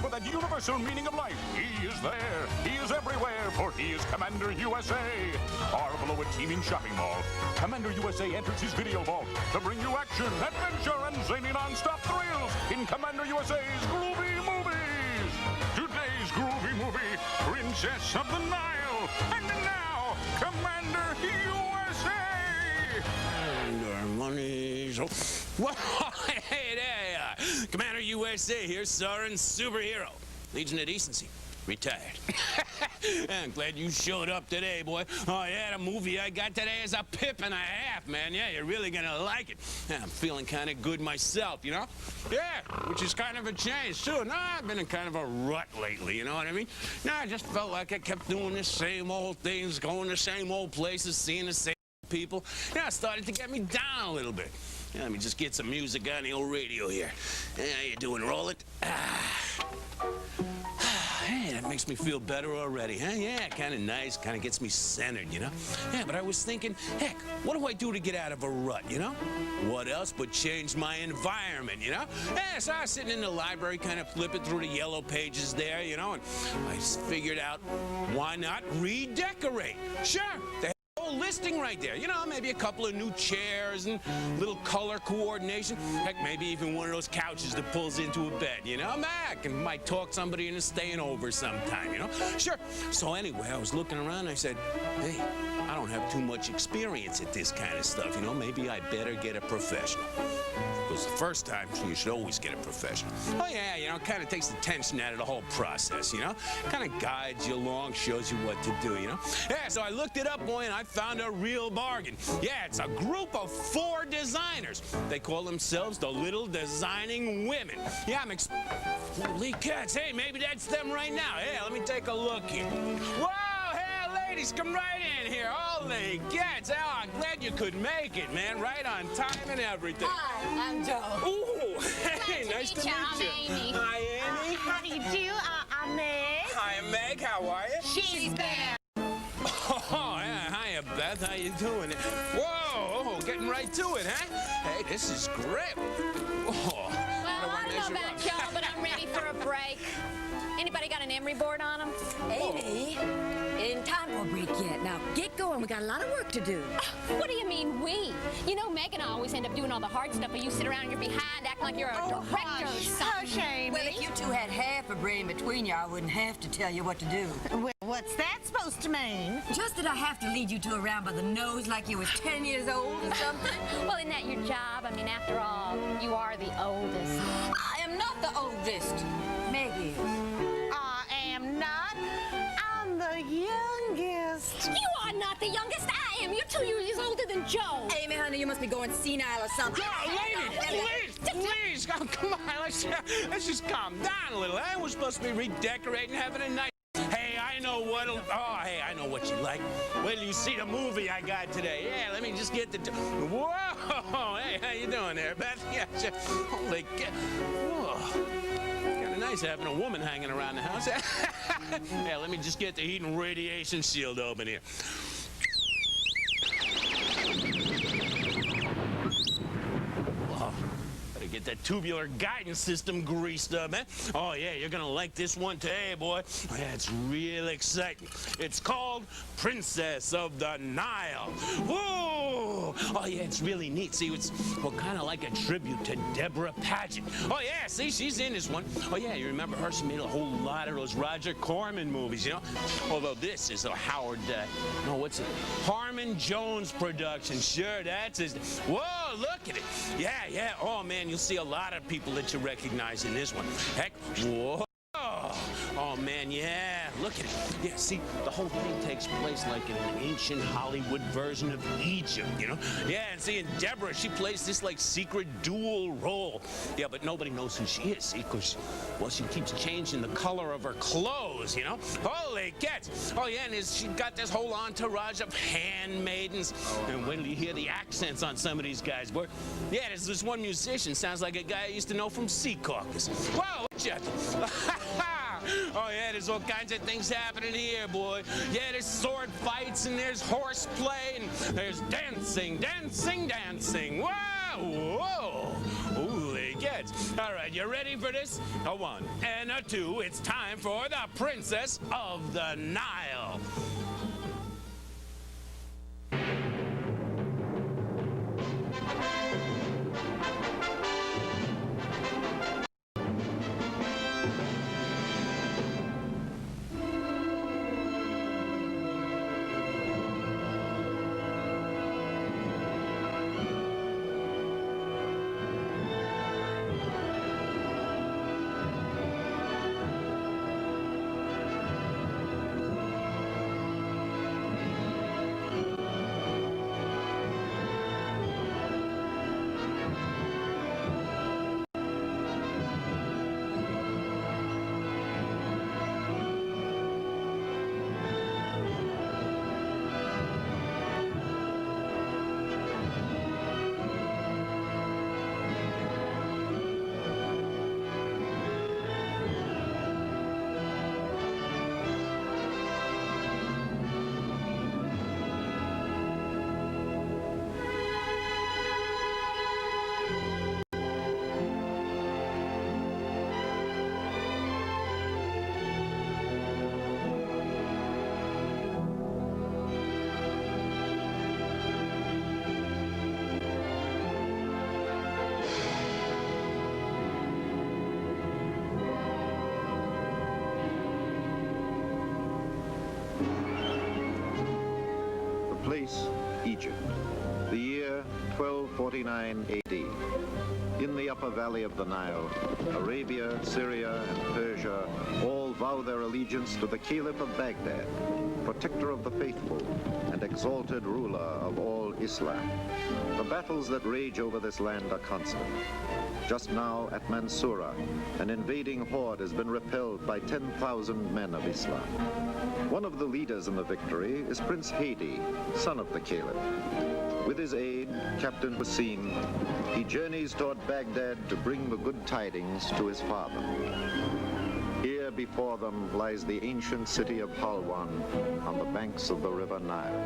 for that universal meaning of life. He is there. He is everywhere, for he is Commander USA. Far below a teeming shopping mall, Commander USA enters his video vault to bring you action, adventure, and zany non-stop thrills in Commander USA's Groovie movies. Today's Groovie movie, Princess of the Nile. And now, Commander USA. And our money's... Whoa, hey there! Commander USA here, starring superhero. Legion of Decency. Retired. I'm glad you showed up today, boy. Oh, yeah, the movie I got today is a pip and a half, man. Yeah, you're really gonna like it. Yeah, I'm feeling kind of good myself, you know? Yeah, which is kind of a change, too. No, I've been in kind of a rut lately, you know what I mean? No, I just felt like I kept doing the same old things, going the same old places, seeing the same people. Yeah, it started to get me down a little bit. Yeah, let me just get some music on the old radio here. Yeah, how you doing? Roll it? Hey, that makes me feel better already, huh? Yeah, kind of nice, kind of gets me centered, you know? Yeah, but I was thinking, heck, what do I do to get out of a rut, you know? What else but change my environment, you know? Yeah, so I was sitting in the library kind of flipping through the yellow pages there, you know, and I figured out, why not redecorate? Sure, the whole listing right there. You know, maybe a couple of new chairs and little color coordination. Heck, maybe even one of those couches that pulls into a bed, you know? I might talk somebody into staying over sometime, you know? Sure. So anyway, I was looking around and I said, hey, I don't have too much experience at this kind of stuff, you know? Maybe I better get a professional. Because the first time, you should always get a professional. Oh, yeah, you know, it kind of takes the tension out of the whole process, you know? Kind of guides you along, shows you what to do, you know? Yeah, so I looked it up, boy, and I found a real bargain. Yeah, it's a group of 4 designers. They call themselves the Little Designing Women. Yeah, holy cats, hey, maybe that's them right now. Yeah, let me take a look here. Whoa, hey, ladies, come right in here. Holy cats, oh, I'm glad you could make it, man. Right on time and everything. Hi, I'm Joe. Ooh, hey, nice to meet you. I'm Amy. Hi, Amy. How do you do? I'm Meg. Hi, Meg, how are you? She's Beth. Oh, yeah, hiya, Beth, how you doing? Whoa, getting right to it, huh? Hey, this is great. Oh, Well, I don't know about y'all, but I'm ready for a break. Anybody got an emery board on them? Amy, in time for a break yet. Now, get going. We got a lot of work to do. What do you mean, we? You know, Meg and I always end up doing all the hard stuff, but you sit around your behind acting like you're a director or something. Amy. Well, if you two had half a brain between you, I wouldn't have to tell you what to do. Well, what's that supposed to mean? Just that I have to lead you two around by the nose like you was 10 years old or something. Well, isn't that your job? I mean, after all, you are the oldest. I am not the oldest. Meg is. I am not. I'm the youngest. You are not the youngest. I am. You're 2 years older than Joe. Amy, honey, you must be going senile or something. Please, come on, let's just calm down a little, eh? We're supposed to be redecorating, having a night. Hey, I know I know what you like. Wait till you see the movie I got today. Yeah, let me just get the... Whoa, hey, how you doing there, Beth? Yeah, holy cow. Whoa. Kind of nice having a woman hanging around the house. Yeah, let me just get the heat and radiation shield open here. Whoa. Better get that tubular guidance system greased up, man. Oh, yeah, you're gonna like this one today, boy. Oh, yeah, it's real exciting. It's called Princess of the Nile. Whoa! Oh, yeah, it's really neat. See, it's kind of like a tribute to Deborah Paget. Oh, yeah, see, she's in this one. Oh, yeah, you remember her? She made a whole lot of those Roger Corman movies, you know? Although this is a Harmon Jones production. Sure, that's his... Whoa, look at it. Yeah. Oh, man, you'll see a lot of people that you recognize in this one. Heck, whoa. Oh, man, yeah, look at it. Yeah, see, the whole thing takes place like in an ancient Hollywood version of Egypt, you know? Yeah, and see, and Deborah, she plays this, like, secret dual role. Yeah, but nobody knows who she is, see, because, well, she keeps changing the color of her clothes, you know? Holy cats! Oh, yeah, and she got this whole entourage of handmaidens. And wait till you hear the accents on some of these guys, boy. Yeah, there's this one musician, sounds like a guy I used to know from Sea Caucus. Whoa, oh, yeah, there's all kinds of things happening here, boy. Yeah, there's sword fights, and there's horseplay, and there's dancing. Whoa! Holy get. chance. All right, you ready for this? A 1 and a 2. It's time for the Princess of the Nile. Place, Egypt. The year 1249 AD. In the upper valley of the Nile, Arabia, Syria, and Persia all vow their allegiance to the Caliph of Baghdad, protector of the faithful and exalted ruler of all Islam. The battles that rage over this land are constant. Just now at Mansoura, an invading horde has been repelled by 10,000 men of Islam. One of the leaders in the victory is Prince Hadi, son of the Caliph. With his aide, Captain Hussein, he journeys toward Baghdad to bring the good tidings to his father. Here before them lies the ancient city of Halwan on the banks of the river Nile.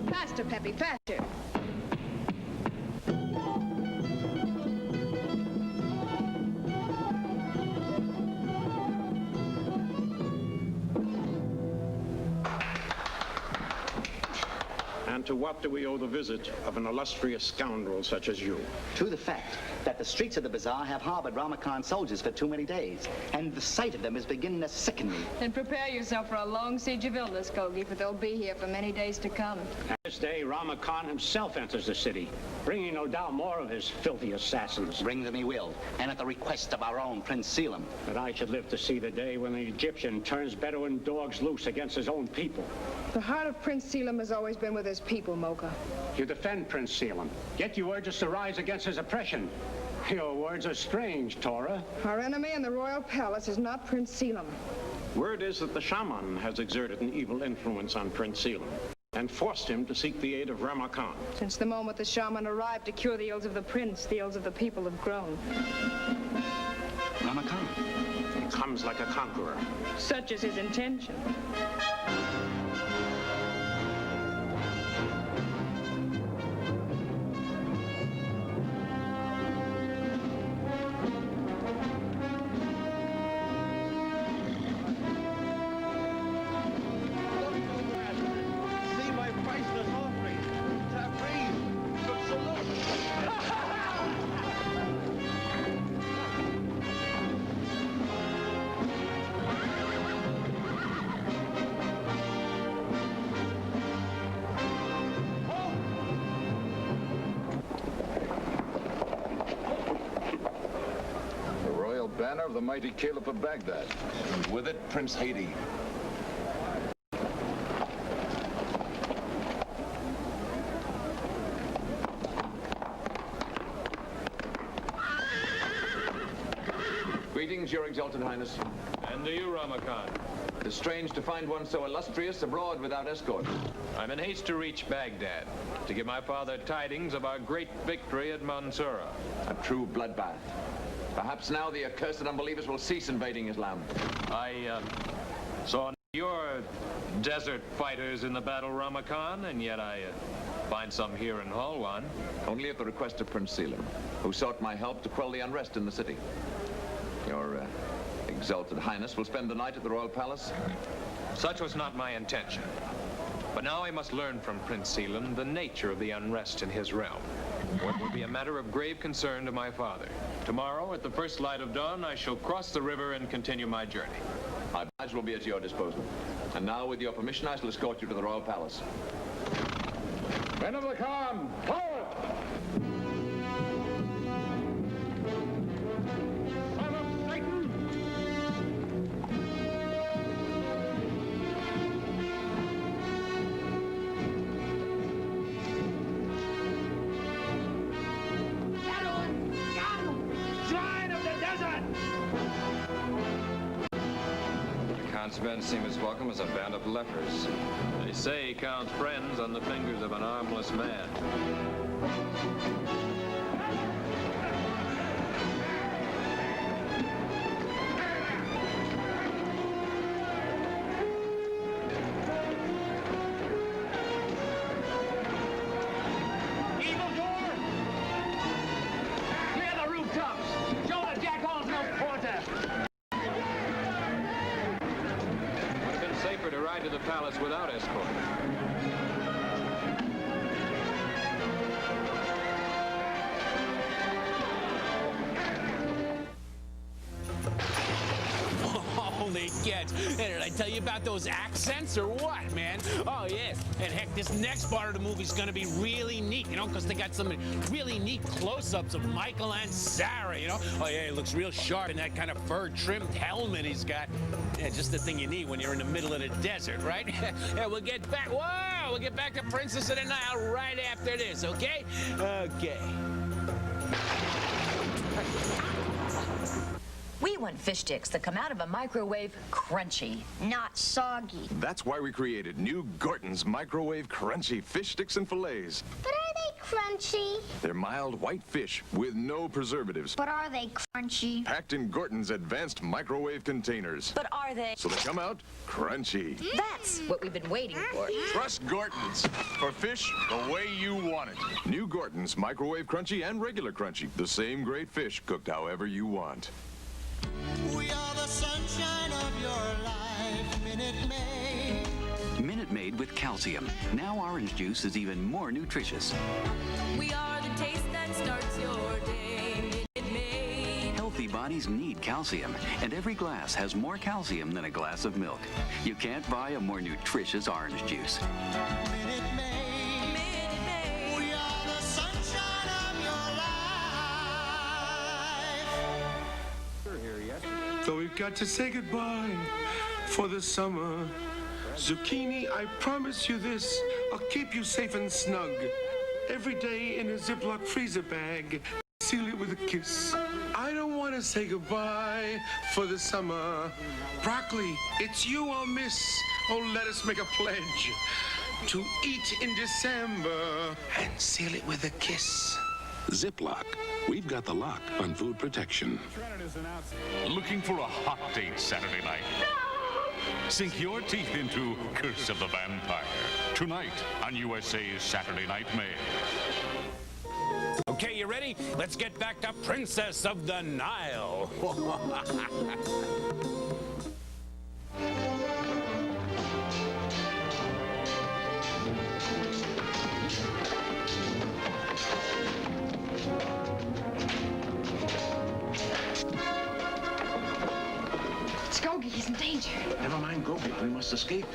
Faster, Peppy, faster. And to what do we owe the visit of an illustrious scoundrel such as you? To the fact that the streets of the bazaar have harbored Rama Khan's soldiers for too many days, and the sight of them is beginning to sicken me. Then prepare yourself for a long siege of illness, Kogi, for they'll be here for many days to come. This day, Rama Khan himself enters the city, bringing no doubt more of his filthy assassins. Bring them he will, and at the request of our own Prince Selim. But I should live to see the day when the Egyptian turns Bedouin dogs loose against his own people. The heart of Prince Selim has always been with his people, Mocha. You defend Prince Selim, yet you urge us to rise against his oppression. Your words are strange, Tora. Our enemy in the royal palace is not Prince Selim. Word is that the shaman has exerted an evil influence on Prince Selim and forced him to seek the aid of Rama Khan. Since the moment the shaman arrived to cure the ills of the prince, the ills of the people have grown. Rama Khan. He comes like a conqueror. Such is his intention. Banner of the mighty Caliph of Baghdad. And with it, Prince Haiti. Greetings, Your Exalted Highness. And to you, Rama Khan. It is strange to find one so illustrious abroad without escort. I'm in haste to reach Baghdad, to give my father tidings of our great victory at Mansoura. A true bloodbath. Perhaps now the accursed unbelievers will cease invading Islam. I saw your desert fighters in the battle, Rama Khan, and yet I find some here in Halwan. Only at the request of Prince Selim, who sought my help to quell the unrest in the city. Your Exalted Highness will spend the night at the royal palace. Such was not my intention. But now I must learn from Prince Selim the nature of the unrest in his realm. What will be a matter of grave concern to my father. Tomorrow, at the first light of dawn, I shall cross the river and continue my journey. My badge will be at your disposal. And now, with your permission, I shall escort you to the royal palace. Men of the Khan, forward! Son of Satan! Khan's men seem as welcome as a band of lepers. They say he counts friends on the fingers of an armless man. Evil door! Clear the rooftops! Show the jackals no quarter! Safer to ride to the palace without escort. Holy cats. Hey, did I tell you about those accents or what, man? Oh, yes. And heck, this next part of the movie's gonna be really neat, you know, because they got some really neat close-ups of Michael and Sarah, you know? Oh, yeah, he looks real sharp in that kind of fur-trimmed helmet he's got. Yeah, just the thing you need when you're in the middle of the desert, right? Yeah, we'll get back. Whoa! We'll get back to Princess of the Nile right after this, okay? Okay. We want fish sticks that come out of a microwave crunchy, not soggy. That's why we created new Gorton's microwave crunchy fish sticks and fillets. But are they crunchy? They're mild white fish with no preservatives. But are they crunchy? Packed in Gorton's advanced microwave containers. But are they? So they come out crunchy. That's what we've been waiting for. Trust Gorton's for fish the way you want it. New Gorton's microwave crunchy and regular crunchy. The same great fish cooked however you want. We are the sunshine of your life, Minute Maid. Minute Maid with calcium. Now orange juice is even more nutritious. We are the taste that starts your day, Minute Maid. Healthy bodies need calcium, and every glass has more calcium than a glass of milk. You can't buy a more nutritious orange juice. Minute Maid. Minute Maid. We are the sunshine of your life. So we've got to say goodbye for the summer. Zucchini, I promise you this. I'll keep you safe and snug. Every day in a Ziploc freezer bag. seal it with a kiss. I don't want to say goodbye for the summer. Broccoli, it's you I'll miss. Oh, let us make a pledge to eat in December and seal it with a kiss. Ziploc. We've got the lock on food protection. Looking for a hot date Saturday night? Sink your teeth into Curse of the Vampire. Tonight on USA's Saturday Night Mail. Okay, you ready? Let's get back to Princess of the Nile. Skogie, he's in danger. Never mind, Gobi. We must escape.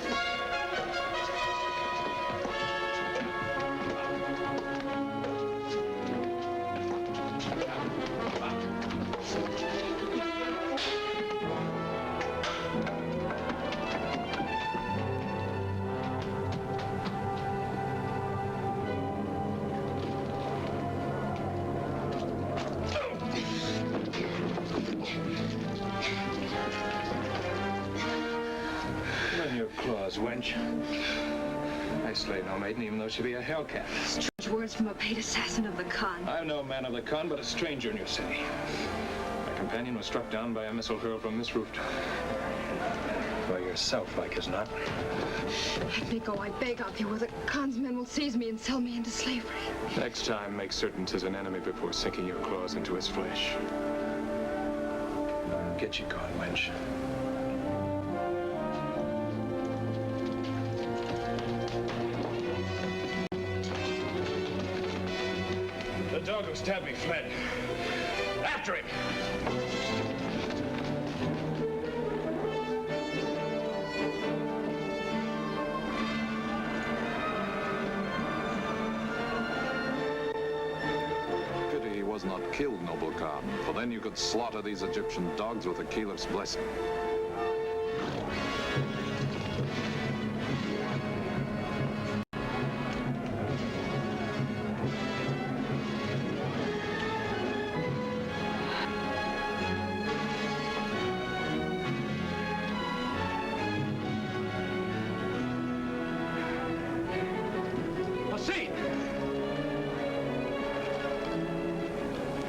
Your claws, wench. I slay no maiden, even though she be a hellcat. Strange words from a paid assassin of the Khan. I'm no man of the Khan, but a stranger in your city. My companion was struck down by a missile hurled from this roof. By yourself, like as not. Let me go, I beg of you, or the Khan's men will seize me and sell me into slavery. Next time, make certain 'tis an enemy before sinking your claws into his flesh. Get you gone, wench. The dog who stabbed me fled. After him! Pity he was not killed, noble Khan, for then you could slaughter these Egyptian dogs with the Caliph's blessing.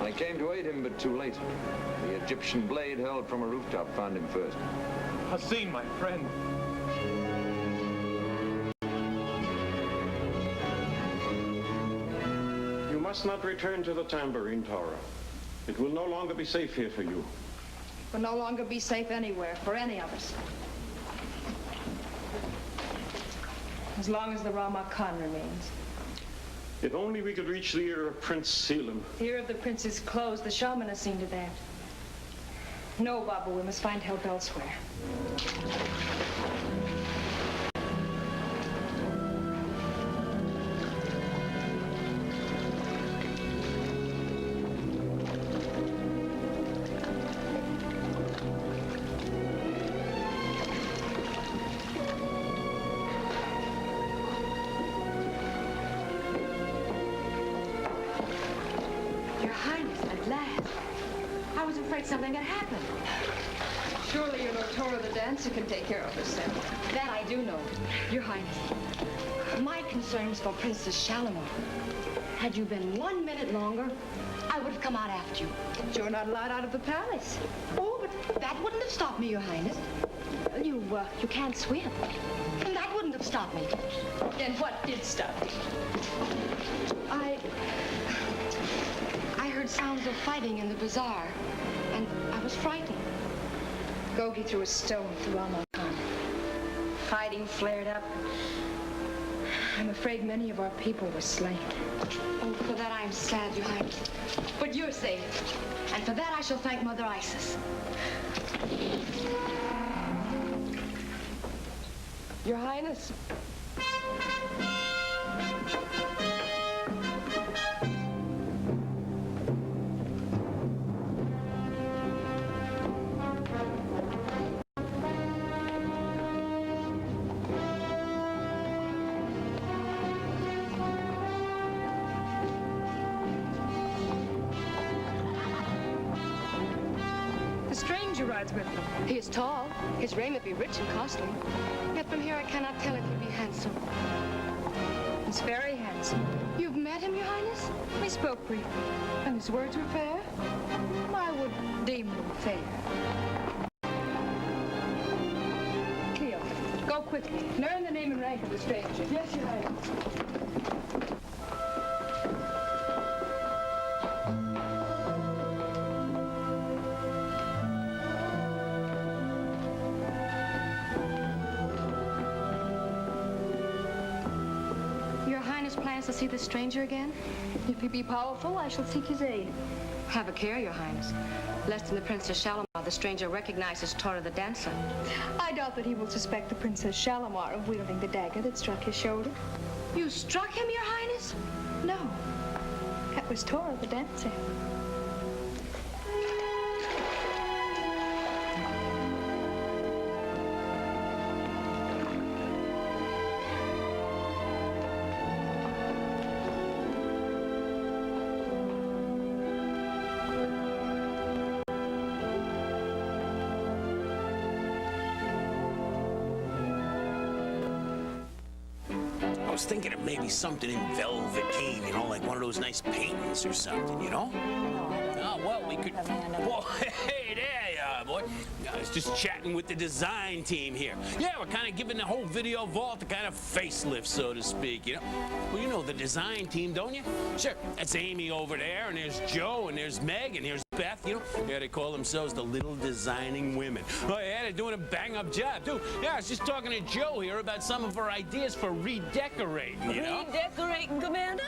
I came to aid him, but too late. The Egyptian blade hurled from a rooftop found him first. Hassan, my friend. You must not return to the tambourine tower. It will no longer be safe here for you. Will no longer be safe anywhere for any of us. As long as the Rama Khan remains. If only we could reach the ear of Prince Selim. The ear of the prince's closed. The shaman has seen to that. No, Baba, we must find help elsewhere. Your Highness, at last. I was afraid something had happened. Surely your Lord Torah the dancer can take care of herself. That I do know. Your Highness, my concern's for Princess Shalimar. Had you been 1 minute longer, I would have come out after you. But you're not allowed out of the palace. Oh, but that wouldn't have stopped me, Your Highness. You can't swim. And that wouldn't have stopped me. Then what did stop you? I heard sounds of fighting in the bazaar, and I was frightened. Gogi threw a stone at the Rama Khan. Fighting flared up. I'm afraid many of our people were slain. Oh, for that I am sad, Your Highness. But you're safe. And for that I shall thank Mother Isis. Your Highness. rides with them. He is tall. His raiment be rich and costly. Yet from here I cannot tell if he be handsome. He's very handsome. You've met him, Your Highness? We spoke briefly. And his words were fair? I would deem them fair. Cleo, go quickly. Learn the name and rank of the stranger. Yes, Your Highness. Plans to see the stranger again? If he be powerful, I shall seek his aid. Have a care, Your Highness, lest in the Princess Shalimar the stranger recognizes Tora the dancer. I doubt that he will suspect the Princess Shalimar of wielding the dagger that struck his shoulder. You struck him, Your Highness? No. That was Tora the dancer. I was thinking of maybe something in velveteen, you know, like one of those nice paintings or something, you know? Oh, well, we could... Well, hey, there you are, boy. I was just chatting with the design team here. Yeah, we're kind of giving the whole video vault a kind of facelift, so to speak, you know? Well, you know the design team, don't you? Sure, that's Amy over there, and there's Joe, and there's Meg, and here's Beth, you know? Yeah, they call themselves the Little Designing Women. Oh, yeah, they're doing a bang-up job, too. Yeah, I was just talking to Joe here about some of her ideas for redecorating, you know? Redecorating, Commander?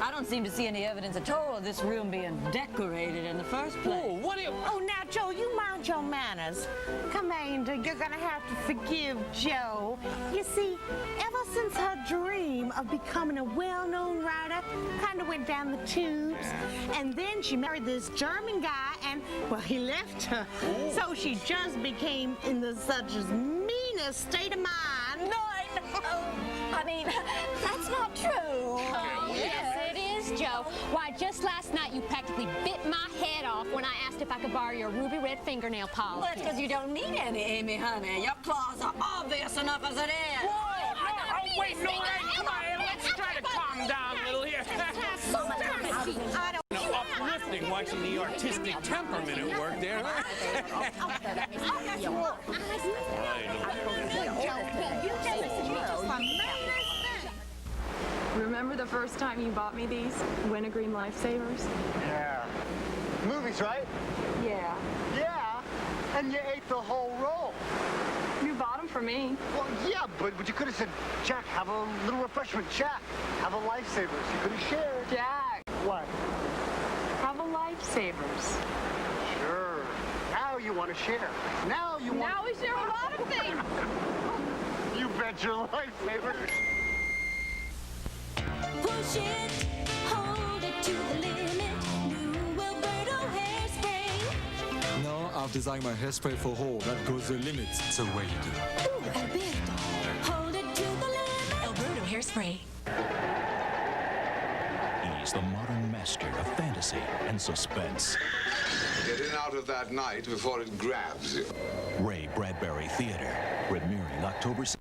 I don't seem to see any evidence at all of this room being decorated in the first place. Oh, what do you... Oh, now, Joe, you mind your manners. Commander, you're gonna have to forgive Joe. You see, ever since her dream of becoming a well-known writer kind of went down the tubes, and then she married this German guy, and, well, he left her. So she just became in the such as meanest state of mind. No, I mean, that's not true. Oh, yes, it is, Joe. Why, just last night you practically bit my head off when I asked if I could borrow your ruby red fingernail polish. Well, that's because you don't need any, Amy, honey. Your claws are obvious enough as it is. Whoa, wait, no, hey, come on, let's try to calm down a little here. Uplifting watching the artistic temperament at work there, huh? Remember the first time you bought me these wintergreen lifesavers? Yeah. Movies, right? Yeah. Yeah. And you ate the whole roll. You bought them for me. Well, yeah, but you could have said, Jack, have a little refreshment. Jack, have a lifesavers. You could have shared. Jack. What? Have a lifesavers. Sure. Now you want to share. Now you want... Now we share a lot of things. You bet your lifesavers. Push it, hold it to the limit. New Alberto hairspray. No, I've designed my hairspray for whole. That goes the limit. So way you do. Ooh, Alberto, hold it to the limit. Alberto hairspray. He's the modern master of fantasy and suspense. Get in out of that night before it grabs you. Ray Bradbury Theater, premiering October 6th.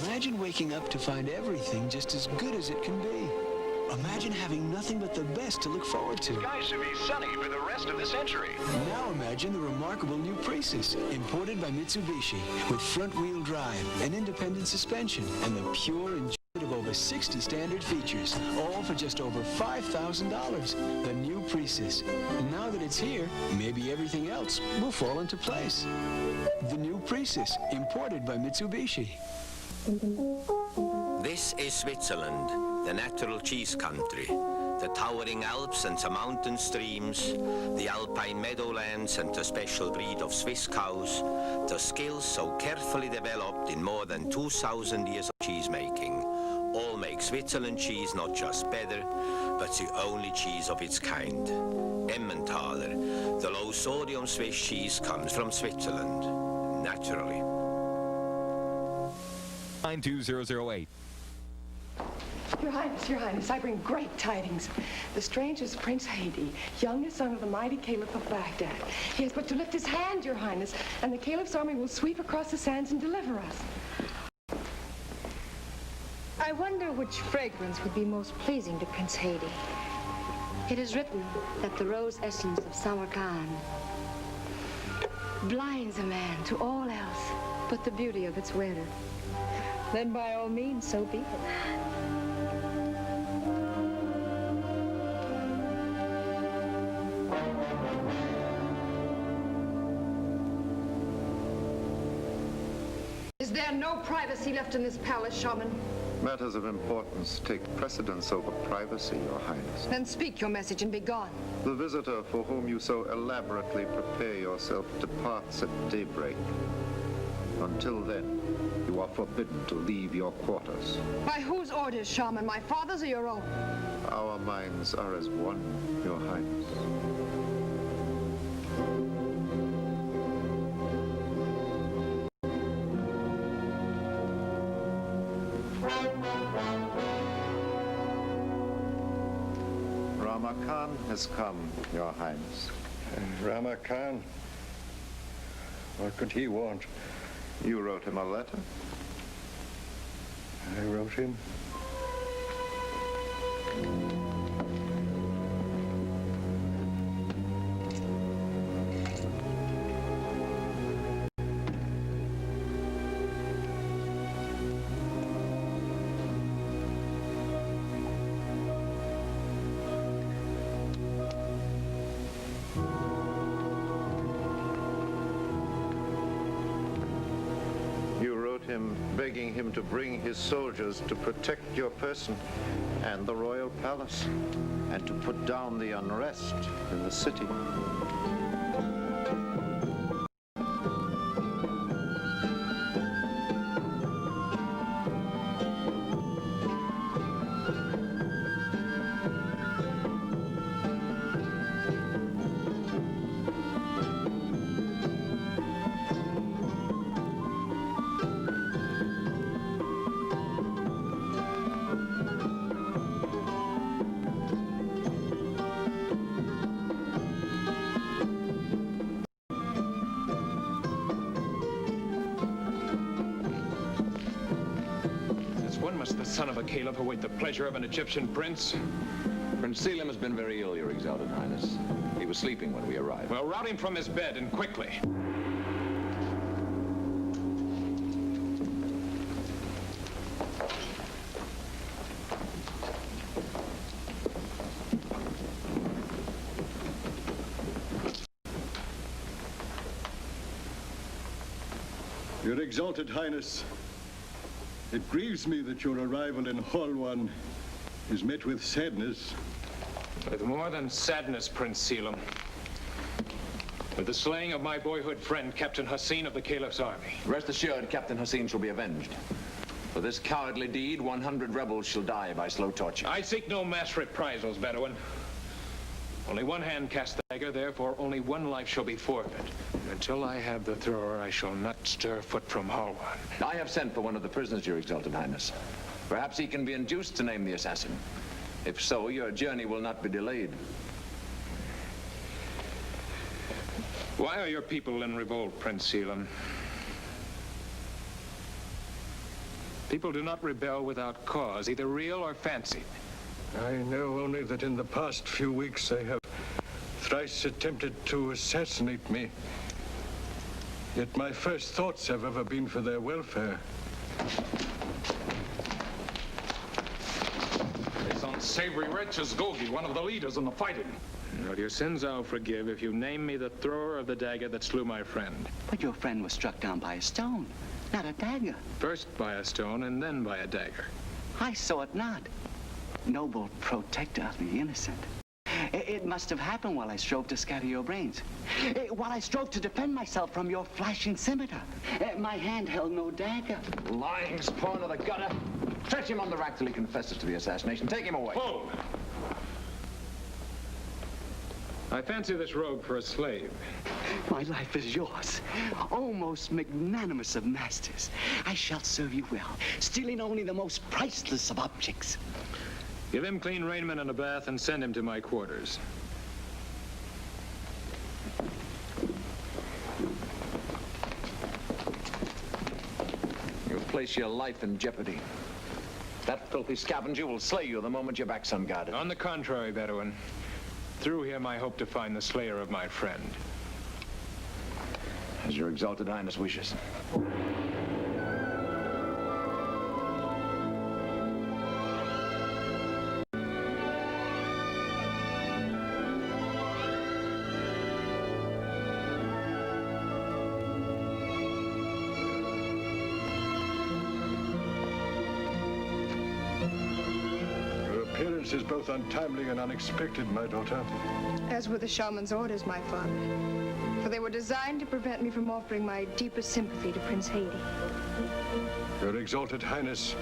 Imagine waking up to find everything just as good as it can be. Imagine having nothing but the best to look forward to. Skies should be sunny for the rest of the century. Now imagine the remarkable new Prius, imported by Mitsubishi, with front-wheel drive, an independent suspension, and the pure enjoyment of over 60 standard features, all for just over $5,000. The new Prius. Now that it's here, maybe everything else will fall into place. The new Prius, imported by Mitsubishi. This is Switzerland, the natural cheese country. The towering Alps and the mountain streams, the alpine meadowlands and the special breed of Swiss cows, the skills so carefully developed in more than 2,000 years of cheese making, all make Switzerland cheese not just better, but the only cheese of its kind. Emmentaler, the low-sodium Swiss cheese, comes from Switzerland, naturally. 92008. Your Highness, I bring great tidings. The stranger is Prince Hadi, youngest son of the mighty Caliph of Baghdad. He has but to lift his hand, Your Highness, and the Caliph's army will sweep across the sands and deliver us. I wonder which fragrance would be most pleasing to Prince Hadi. It is written that the rose essence of Samarkand blinds a man to all else but the beauty of its wearer. Then by all means, so be it. Is there no privacy left in this palace, Shaman? Matters of importance take precedence over privacy, Your Highness. Then speak your message and be gone. The visitor for whom you so elaborately prepare yourself departs at daybreak. Until then, you are forbidden to leave your quarters. By whose orders, Shaman? My father's or your own? Our minds are as one, Your Highness. Rama Khan has come, Your Highness. Rama Khan? What could he want? You wrote him a letter? I wrote him? Begging him to bring his soldiers to protect your person and the royal palace, and to put down the unrest in the city. The son of a Caliph await the pleasure of an Egyptian prince? Prince Selim has been very ill, Your Exalted Highness. He was sleeping when we arrived. Well, rout him from his bed, and quickly. Your Exalted Highness, it grieves me that your arrival in Hall 1 is met with sadness. With more than sadness, Prince Selim. With the slaying of my boyhood friend, Captain Hassin of the Caliph's army. Rest assured, Captain Hassin shall be avenged. For this cowardly deed, 100 rebels shall die by slow torture. I seek no mass reprisals, Bedouin. Only one hand cast the dagger, therefore only one life shall be forfeit. Until I have the thrower, I shall not stir foot from Hall 1. I have sent for one of the prisoners, Your Exalted Highness. Perhaps he can be induced to name the assassin. If so, your journey will not be delayed. Why are your people in revolt, Prince Selim? People do not rebel without cause, either real or fancied. I know only that in the past few weeks they have thrice attempted to assassinate me. Yet my first thoughts have ever been for their welfare. This unsavory wretch is Gogi, one of the leaders in the fighting. Well, your sins I'll forgive if you name me the thrower of the dagger that slew my friend. But your friend was struck down by a stone, not a dagger. First by a stone and then by a dagger. I saw it not. Noble protector of the innocent. It must have happened while I strove to scatter your brains. While I strove to defend myself from your flashing scimitar. My hand held no dagger. Lying spawn of the gutter. Stretch him on the rack till he confesses to the assassination. Take him away. Hold! I fancy this rogue for a slave. My life is yours. O most magnanimous of masters, I shall serve you well, stealing only the most priceless of objects. Give him clean raiment and a bath and send him to my quarters. You'll place your life in jeopardy. That filthy scavenger will slay you the moment your back's unguarded. On the contrary, Bedouin. Through him, I hope to find the slayer of my friend. As your exalted highness wishes. Is both untimely and unexpected, my daughter. As were the shaman's orders, my father. For they were designed to prevent me from offering my deepest sympathy to Prince Haiti. Your exalted highness,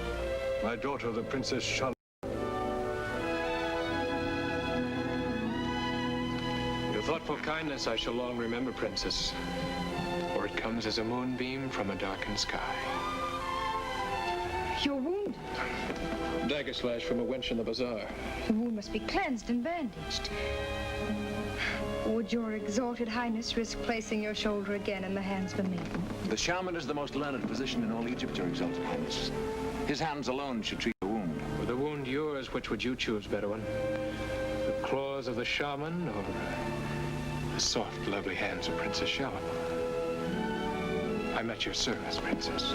my daughter, the Princess Shalamar. Your thoughtful kindness I shall long remember, Princess. For it comes as a moonbeam from a darkened sky. Your wound. Dagger slash from a wench in the bazaar. The wound must be cleansed and bandaged. Would your exalted highness risk placing your shoulder again in the hands of a maiden? The shaman is the most learned physician in all Egypt, your exalted highness. His hands alone should treat the wound. Were the wound yours, which would you choose, Bedouin? The claws of the shaman or the soft, lovely hands of Princess Shalamar? I'm at your service, Princess.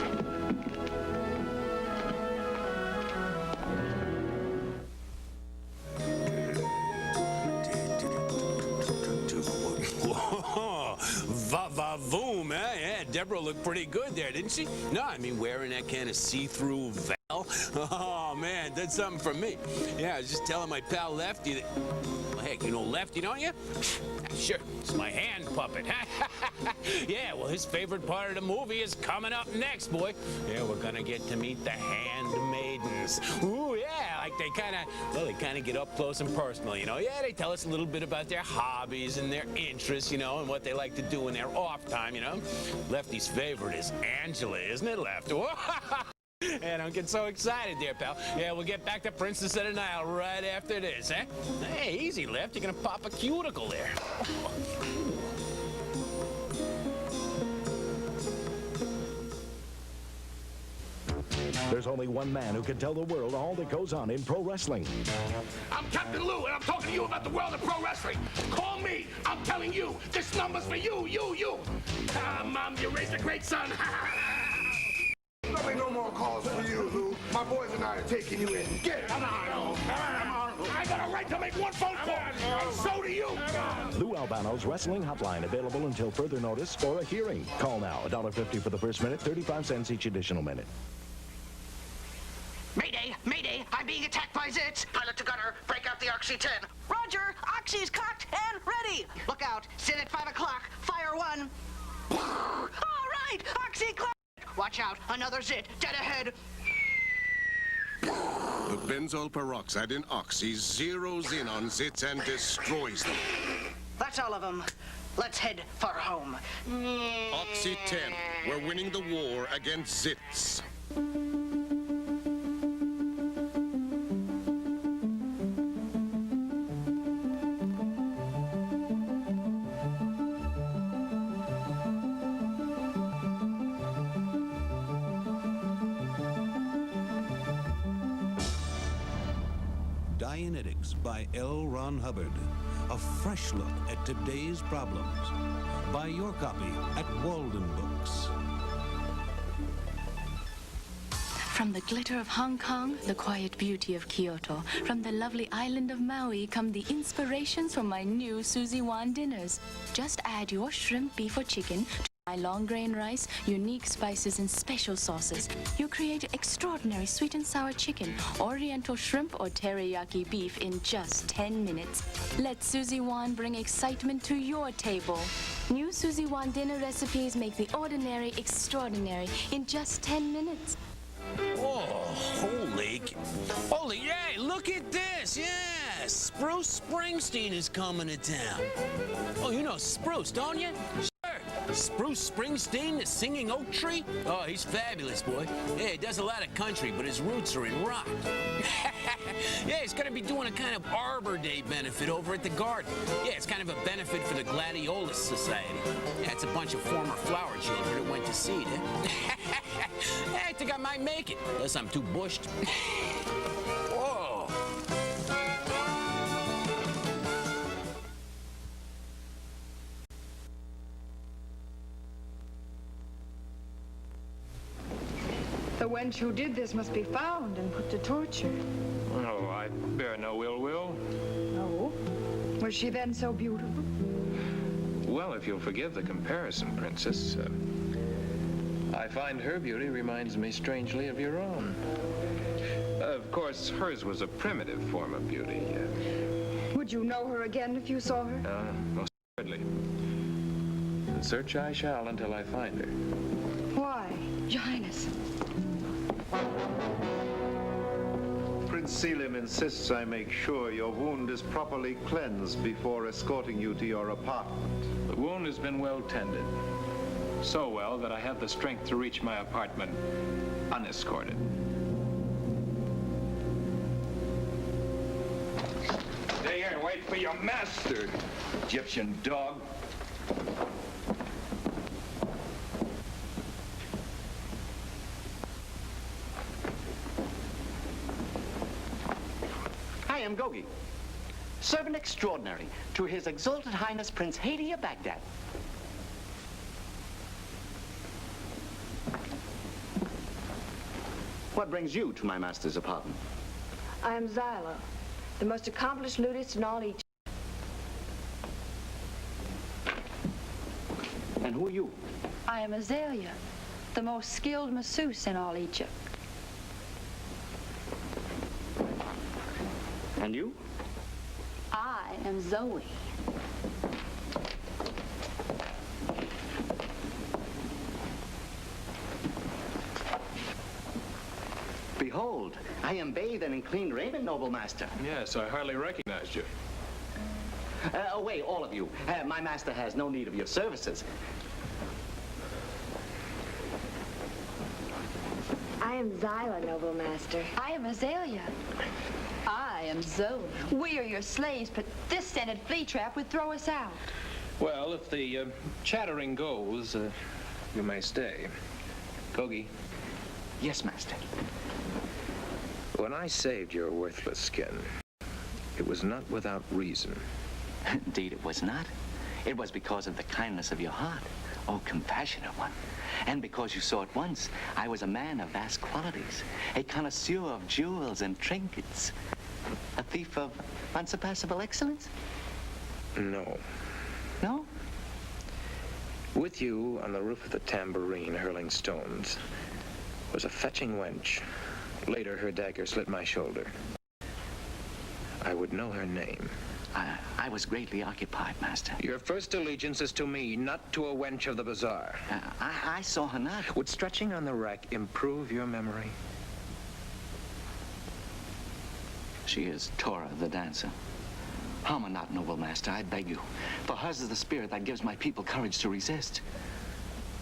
Va-va-voom, eh? Yeah, Deborah looked pretty good there, didn't she? No, I mean, wearing that kind of see-through veil. Oh, man, did something for me. Yeah, I was just telling my pal Lefty that... Well, heck, you know Lefty, don't you? Sure, it's my hand puppet. Yeah, well, his favorite part of the movie is coming up next, boy. Yeah, we're gonna get to meet the handmaidens. Ooh, yeah, like they kind of get up close and personal, you know? Yeah, they tell us a little bit about their hobbies and their interests, you know, and what they like to do in their off time, you know? Lefty's favorite is Angela, isn't it, Lefty? And I'm getting so excited there, pal. Yeah, we'll get back to Princess of the Nile right after this, eh? Hey, easy, Left. You're gonna pop a cuticle there. There's only one man who can tell the world all that goes on in pro wrestling. I'm Captain Lou, and I'm talking to you about the world of pro wrestling. Call me. I'm telling you, this number's for you. Mom, you raised a great son. There'll be no more calls for you, Lou. My boys and I are taking you in. Get it. Come on. I got a right to make one phone call, and so do you. Lou Albano's Wrestling Hotline, available until further notice or a hearing. Call now, $1.50 for the first minute, 35 cents each additional minute. Mayday! Mayday! I'm being attacked by Zits! Pilot to gunner, break out the Oxy-10. Roger! Oxy's cocked and ready! Look out! Sit at 5 o'clock. Fire one. All right! Oxy clear! Watch out! Another Zit! Dead ahead! The benzoyl peroxide in Oxy zeroes in on Zits and destroys them. That's all of them. Let's head for home. Oxy 10. We're winning the war against Zits. Dianetics by L. Ron Hubbard. A fresh look at today's problems. Buy your copy at Walden Books. From the glitter of Hong Kong, the quiet beauty of Kyoto. From the lovely island of Maui come the inspirations for my new Suzy Wan dinners. Just add your shrimp, beef, or chicken to my long grain rice, unique spices, and special sauces. You create extraordinary sweet and sour chicken, oriental shrimp, or teriyaki beef in just 10 minutes. Let Suzy Wan bring excitement to your table. New Suzy Wan dinner recipes make the ordinary extraordinary in just 10 minutes. Oh, holy, yay, look at this, yeah. Yeah, Spruce Springsteen is coming to town. Oh, you know Spruce, don't you? Sure. Spruce Springsteen, the singing oak tree? Oh, he's fabulous, boy. Yeah, he does a lot of country, but his roots are in rock. Yeah, he's going to be doing a kind of Arbor Day benefit over at the Garden. Yeah, it's kind of a benefit for the Gladiolus Society. Yeah, it's a bunch of former flower children that went to seed, eh? I think I might make it, unless I'm too bushed. Whoa. The wench who did this must be found and put to torture. Oh, I bear no ill will. Oh? Was she then so beautiful? Well, if you'll forgive the comparison, Princess, I find her beauty reminds me strangely of your own. Of course, hers was a primitive form of beauty. Would you know her again if you saw her? Most assuredly. And search I shall until I find her. Why, Your Highness? Prince Selim insists I make sure your wound is properly cleansed before escorting you to your apartment. The wound has been well tended. So well that I have the strength to reach my apartment unescorted. Stay here and wait for your master, Egyptian dog. I am Gogi, servant extraordinary to His Exalted Highness Prince Caliph of Baghdad. What brings you to my master's apartment? I am Zyla, the most accomplished lutist in all Egypt. And who are you? I am Azalea, the most skilled masseuse in all Egypt. And you? I am Zoe. Behold, I am bathed and in clean raiment, noble master. Yes, I hardly recognized you. Away, all of you. My master has no need of your services. I am Zyla, noble master. I am Azalea. I am Zoe. We are your slaves, but this scented flea trap would throw us out. Well, if the chattering goes, you may stay. Kogi. Yes, master. When I saved your worthless skin, it was not without reason. Indeed, it was not. It was because of the kindness of your heart. Oh, compassionate one. And because you saw at once, I was a man of vast qualities, a connoisseur of jewels and trinkets, a thief of unsurpassable excellence? No. No? With you on the roof of the tambourine hurling stones was a fetching wench. Later, her dagger slit my shoulder. I would know her name. I was greatly occupied, master. Your first allegiance is to me, not to a wench of the bazaar. I saw her not. Would stretching on the rack improve your memory? She is Torah, the dancer. Harm her not, noble master, I beg you. For hers is the spirit that gives my people courage to resist.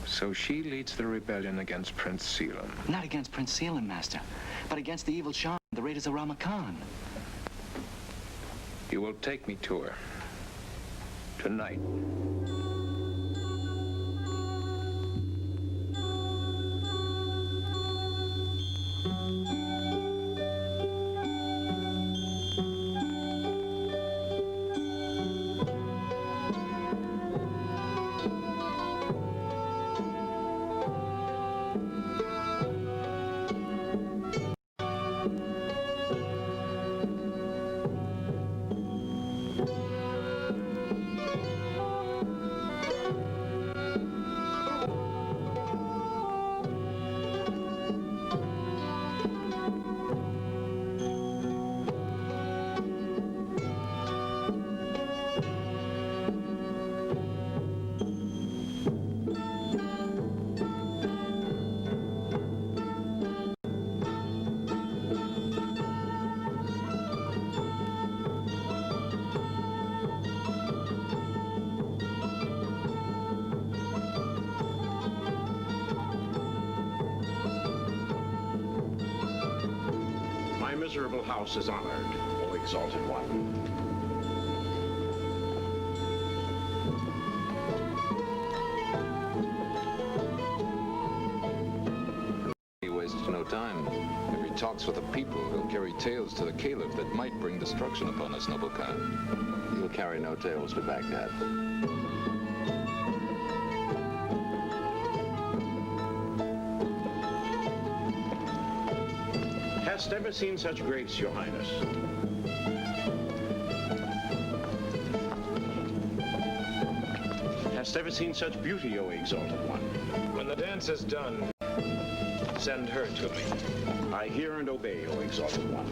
So she leads the rebellion against Prince Selim. Not against Prince Selim, master, but against the evil Shah, the raiders of Ramakan. You will take me to her. Tonight. miserable house is honored, O Exalted One. He wastes no time. If he talks with the people, he'll carry tales to the Caliph that might bring destruction upon us, noble Khan. He'll carry no tales to Baghdad. Hast ever seen such grace, Your Highness? Hast ever seen such beauty, O Exalted One? When the dance is done, send her to me. I hear and obey, O Exalted One.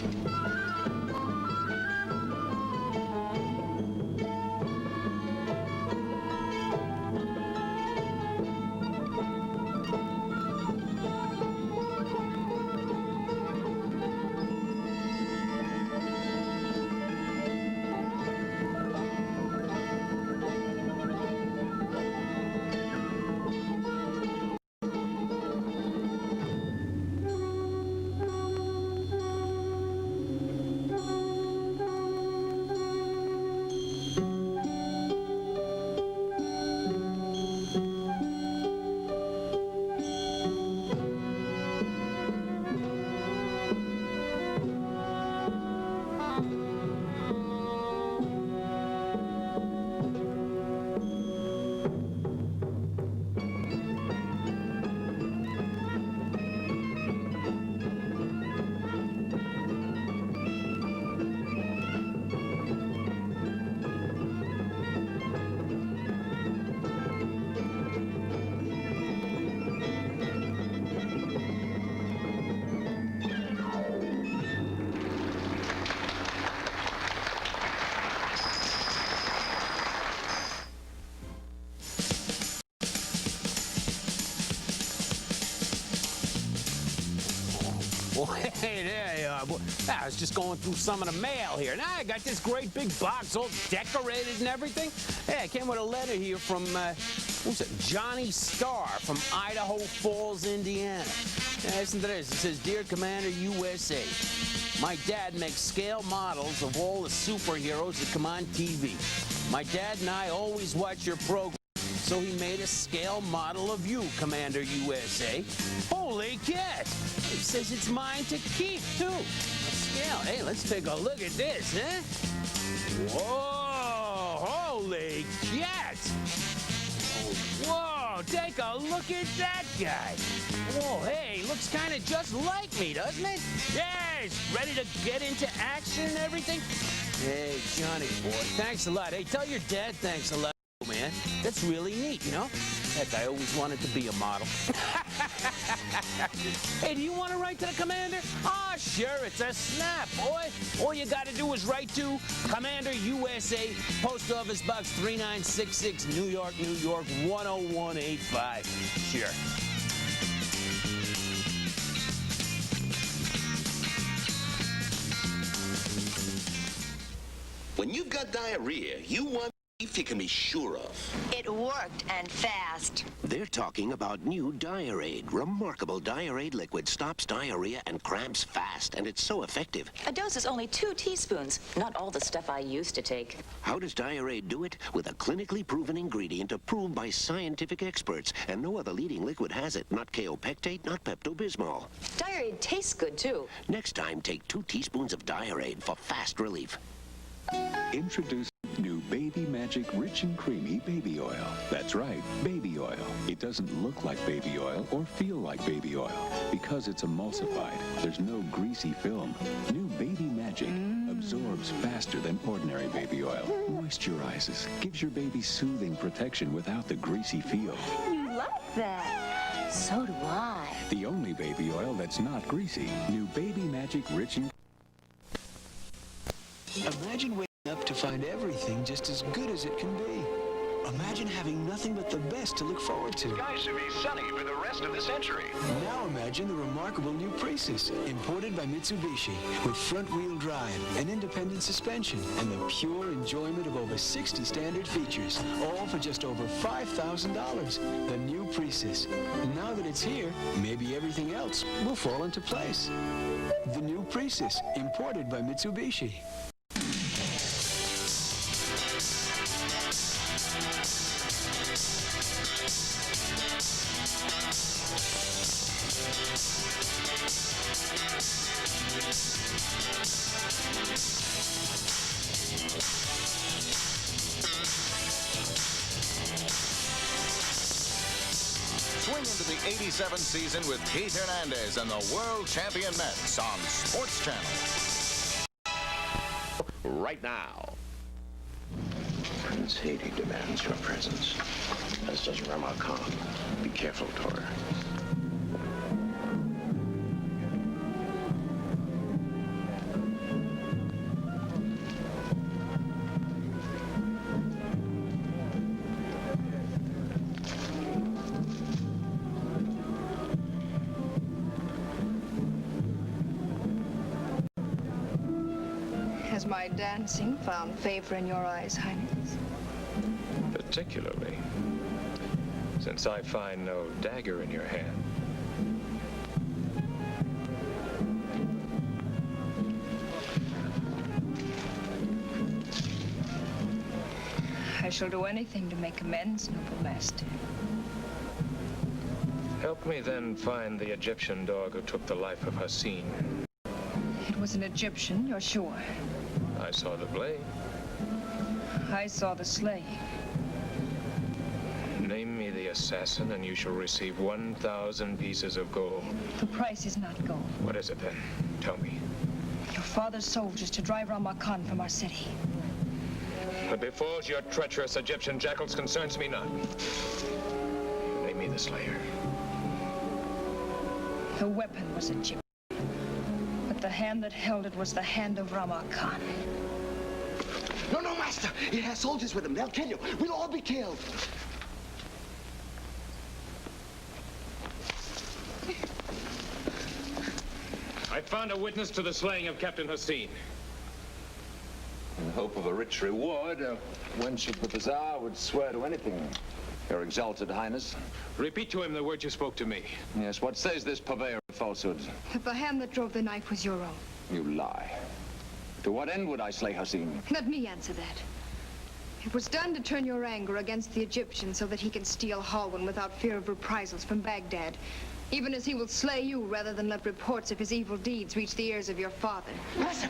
Hey there, I was just going through some of the mail here. Now I got this great big box all decorated and everything. Hey, I came with a letter here from, who's it? Johnny Starr from Idaho Falls, Indiana. Yeah, listen to this. It says, Dear Commander USA, my dad makes scale models of all the superheroes that come on TV. My dad and I always watch your program. So he made a scale model of you, Commander USA. Holy cat! It says it's mine to keep, too. A scale. Hey, let's take a look at this, huh? Whoa! Holy cat! Whoa! Take a look at that guy. Whoa, hey, looks kind of just like me, doesn't it? Yeah, he's ready to get into action and everything. Hey, Johnny boy, thanks a lot. Hey, tell your dad thanks a lot. Man, that's really neat, you know? Heck, I always wanted to be a model. Hey, do you want to write to the commander? Ah, sure, it's a snap, boy. All you got to do is write to Commander USA, Post Office Box 3966, New York, New York, 10185. Sure. When you've got diarrhea, you want beef you can be sure of. It worked, and fast. They're talking about new Diarrhea. Remarkable Diarrhea liquid stops diarrhea and cramps fast, and it's so effective. A dose is only 2 teaspoons, not all the stuff I used to take. How does Diarrhea do it? With a clinically proven ingredient approved by scientific experts, and no other leading liquid has it. Not kaopectate, not Pepto-Bismol. Diarrhea tastes good, too. Next time, take 2 teaspoons of Diarrhea for fast relief. Introducing new Baby Magic Rich and Creamy Baby Oil. That's right, baby oil. It doesn't look like baby oil or feel like baby oil because it's emulsified. There's no greasy film. New Baby Magic absorbs faster than ordinary baby oil. Moisturizes, gives your baby soothing protection without the greasy feel. You like that? So do I. The only baby oil that's not greasy. New Baby Magic Rich and... Imagine waking up to find everything just as good as it can be. Imagine having nothing but the best to look forward to. Skies should be sunny for the rest of the century. Now imagine the remarkable new Prius, imported by Mitsubishi, with front-wheel drive, an independent suspension, and the pure enjoyment of over 60 standard features, all for just over $5,000. The new Prius. Now that it's here, maybe everything else will fall into place. The new Prius, imported by Mitsubishi. Swing into the 87 season with Keith Hernandez and the world champion Mets on Sports Channel. Right now. Prince Haiti demands your presence, as does Rama Khan. Be careful, Tora. Has my dancing found favor in your eyes, Highness? Particularly, since I find no dagger in your hand. I shall do anything to make amends, noble master. Help me then find the Egyptian dog who took the life of Hassin. It was an Egyptian, you're sure? I saw the blade. I saw the slaying. Name me the assassin and you shall receive 1,000 pieces of gold. The price is not gold. What is it then? Tell me. Your father's soldiers to drive Rama Khan from our city. What befalls your treacherous Egyptian jackals concerns me not. Name me the slayer. The weapon was Egyptian, but the hand that held it was the hand of Rama Khan. No, no, master. He has soldiers with him. They'll kill you. We'll all be killed. I found a witness to the slaying of Captain Hassin. In the hope of a rich reward, a wench of the bazaar would swear to anything. Your exalted highness. Repeat to him the words you spoke to me. Yes, what says this purveyor of falsehoods? That the hand that drove the knife was your own. You lie. To what end would I slay Hassin? Let me answer that. It was done to turn your anger against the Egyptians so that he can steal Halwan without fear of reprisals from Baghdad, even as he will slay you rather than let reports of his evil deeds reach the ears of your father. Listen!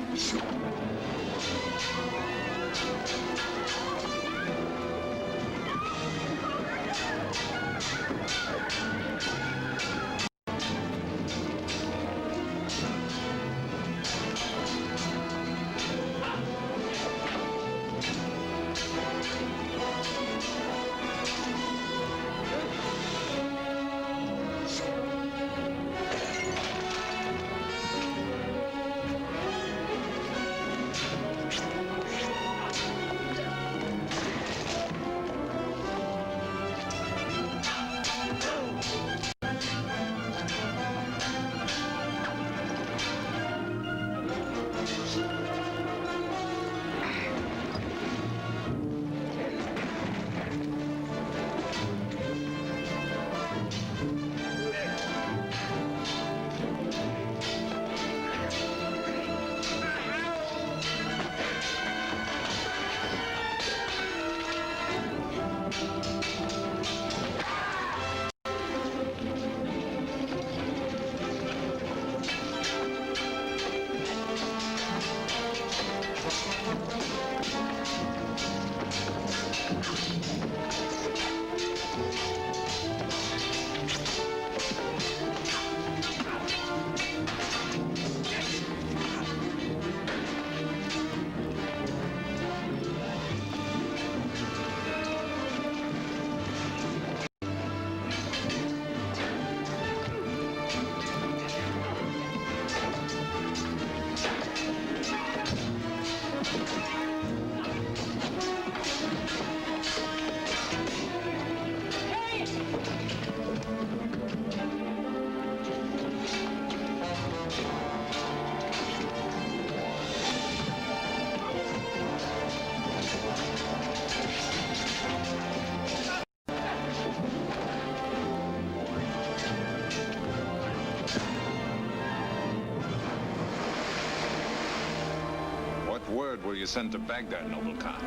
word will you send to Baghdad, noble Khan?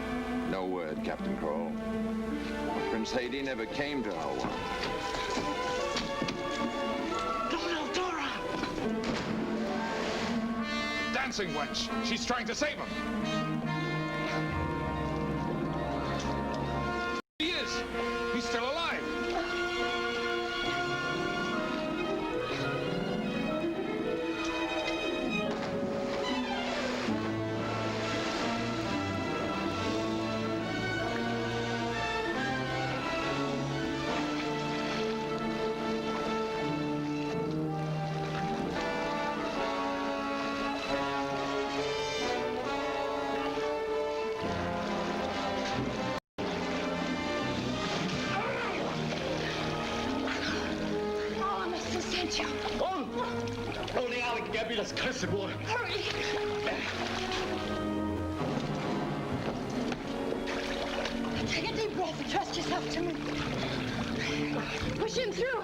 No word, Captain Kroll. Prince Haiti never came to our one. Dora! Dancing wench! She's trying to save him! He is! He's still alive! Only Alec Gabriel's cursed boy. Hurry! Take a deep breath and trust yourself to me. Push him through.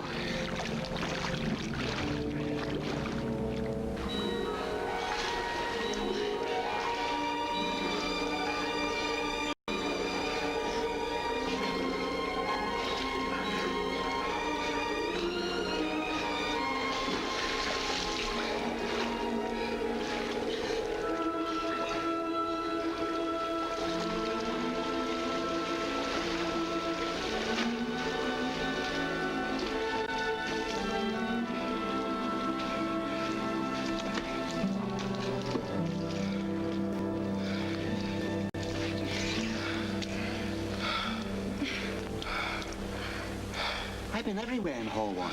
I've been everywhere in Hall 1.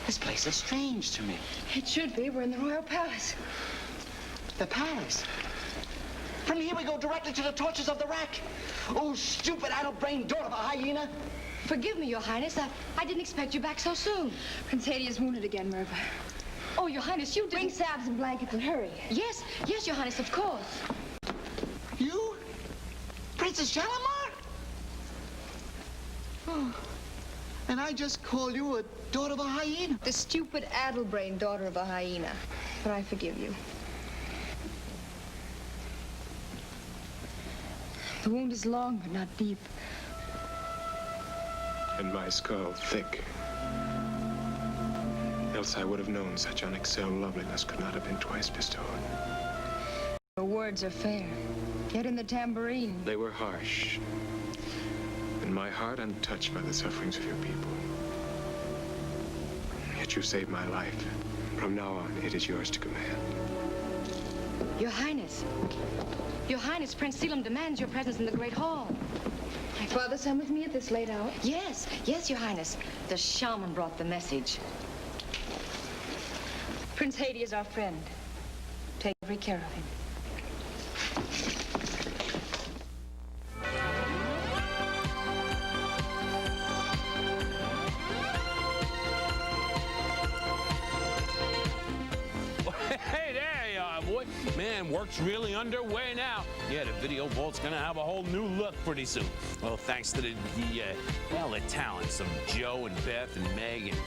This place is strange to me. It should be. We're in the royal palace. The palace? From here we go directly to the torches of the rack. Oh, stupid addle-brained daughter of a hyena. Forgive me, Your Highness. I didn't expect you back so soon. Prince Haiti is wounded again, Merva. Oh, Your Highness, you didn't... Bring salves and blankets and hurry. Yes, yes, Your Highness, of course. You? Princess Shalimar? Oh. And I just call you a daughter of a hyena. The stupid addle-brained daughter of a hyena. But I forgive you. The wound is long, but not deep. And my skull thick. Else I would have known such unexcelled loveliness could not have been twice bestowed. Your words are fair. Yet in the tambourine. They were harsh. And my heart untouched by the sufferings of your people. Yet you saved my life. From now on, it is yours to command. Your Highness. Your Highness, Prince Selim demands your presence in the Great Hall. My father sent with me at this late hour? Yes, yes, Your Highness. The shaman brought the message. Prince Haiti is our friend. Take every care of him. Hey, there you are, boy. Man, work's really underway now. Yeah, the video vault's gonna have a whole new look pretty soon. Well, thanks to the talents of Joe and Beth and Meg and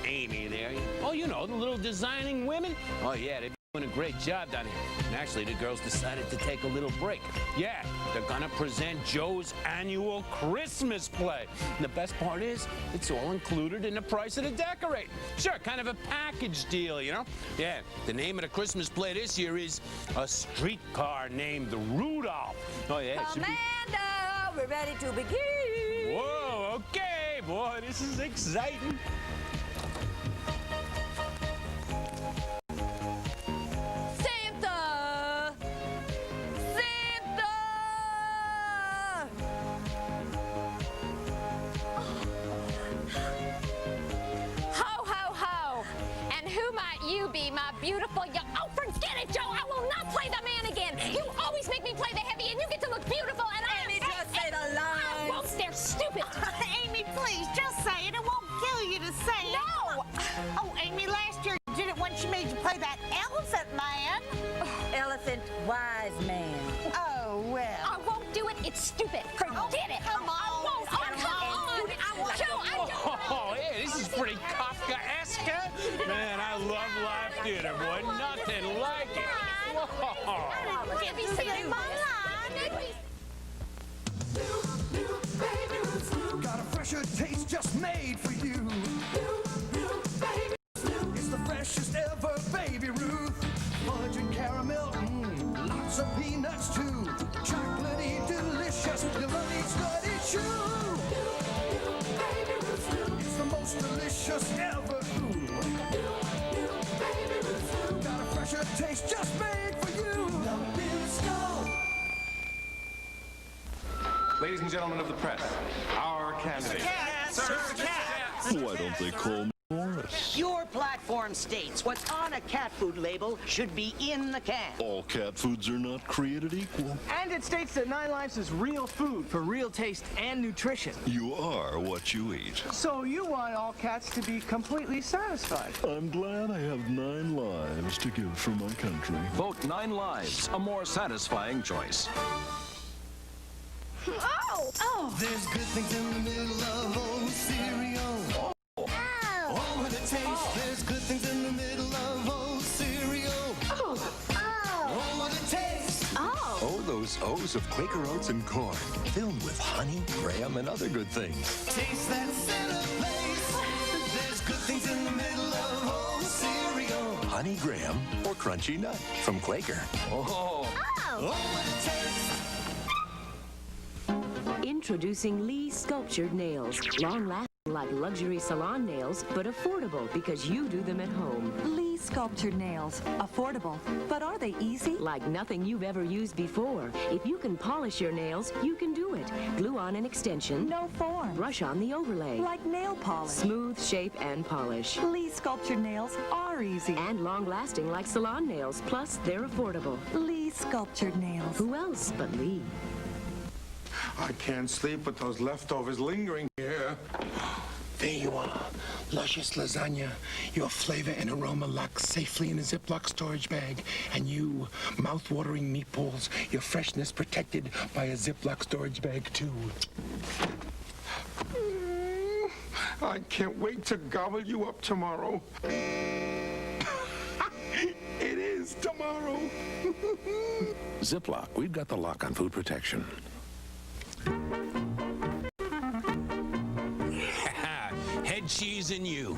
Amy there. Oh, you know, the little designing women. Oh, yeah, they're doing a great job down here. And actually, the girls decided to take a little break. Yeah, they're gonna present Joe's annual Christmas play. And the best part is, it's all included in the price of the decorate. Sure, kind of a package deal, you know? Yeah, the name of the Christmas play this year is A Streetcar Named Rudolph. Oh, yeah. Amanda, we're ready to begin. Whoa, okay, boy, this is exciting. Beautiful young... Oh, forget it, Joe. I will not play the man again. You always make me play the heavy, and you get to look beautiful, and Amy, just say the line. I won't. They're stupid. Amy, please, just say it. It won't kill you to say it. No. Oh, Amy, last year you did it when she made you play that elephant man. Elephant wise man. Oh, well. I won't do it. It's stupid. Forget it. Come on. I won't. Oh, come on. Joe, I don't... Oh, yeah, this is pretty Kafka-esque. Man, I love live theater, boy. Nothing like it. Got a fresher taste just made for you. It's the freshest ever Baby Ruth. Fudge and caramel, lots of peanuts too. Chocolatey, delicious, you love each nutty chew. It's the most delicious ever. Got a fresher taste just made for you. Ladies and gentlemen of the press, our candidate. Sir, cat. Why don't they call me Morris? Your platform states what's on a cat food label should be in the can. All cat foods are not created equal. And it states that 9 Lives is real food for real taste and nutrition. You are what you eat. So you want all cats to be completely satisfied. I'm glad I have 9 lives to give for my country. Vote 9 Lives, a more satisfying choice. Oh! Oh! There's good things in the middle of old cereal. Oh, what a taste. There's good things in the middle of old cereal. Oh, what a taste. Oh, those O's of Quaker oats and corn, filled with honey, graham, and other good things. Taste that center place. There's good things in the middle of old cereal. Honey graham or crunchy nut from Quaker. Oh, what a taste. Introducing Lee Sculptured Nails. Long-lasting like luxury salon nails, but affordable because you do them at home. Lee Sculptured Nails. Affordable. But are they easy? Like nothing you've ever used before. If you can polish your nails, you can do it. Glue on an extension. No form. Brush on the overlay. Like nail polish. Smooth shape and polish. Lee Sculptured Nails are easy. And long-lasting like salon nails. Plus, they're affordable. Lee Sculptured Nails. Who else but Lee? I can't sleep with those leftovers lingering here. There you are. Luscious lasagna. Your flavor and aroma locked safely in a Ziploc storage bag. And you, mouth-watering meatballs, your freshness protected by a Ziploc storage bag, too. I can't wait to gobble you up tomorrow. It is tomorrow. Ziploc, we've got the lock on food protection. Head cheese and you.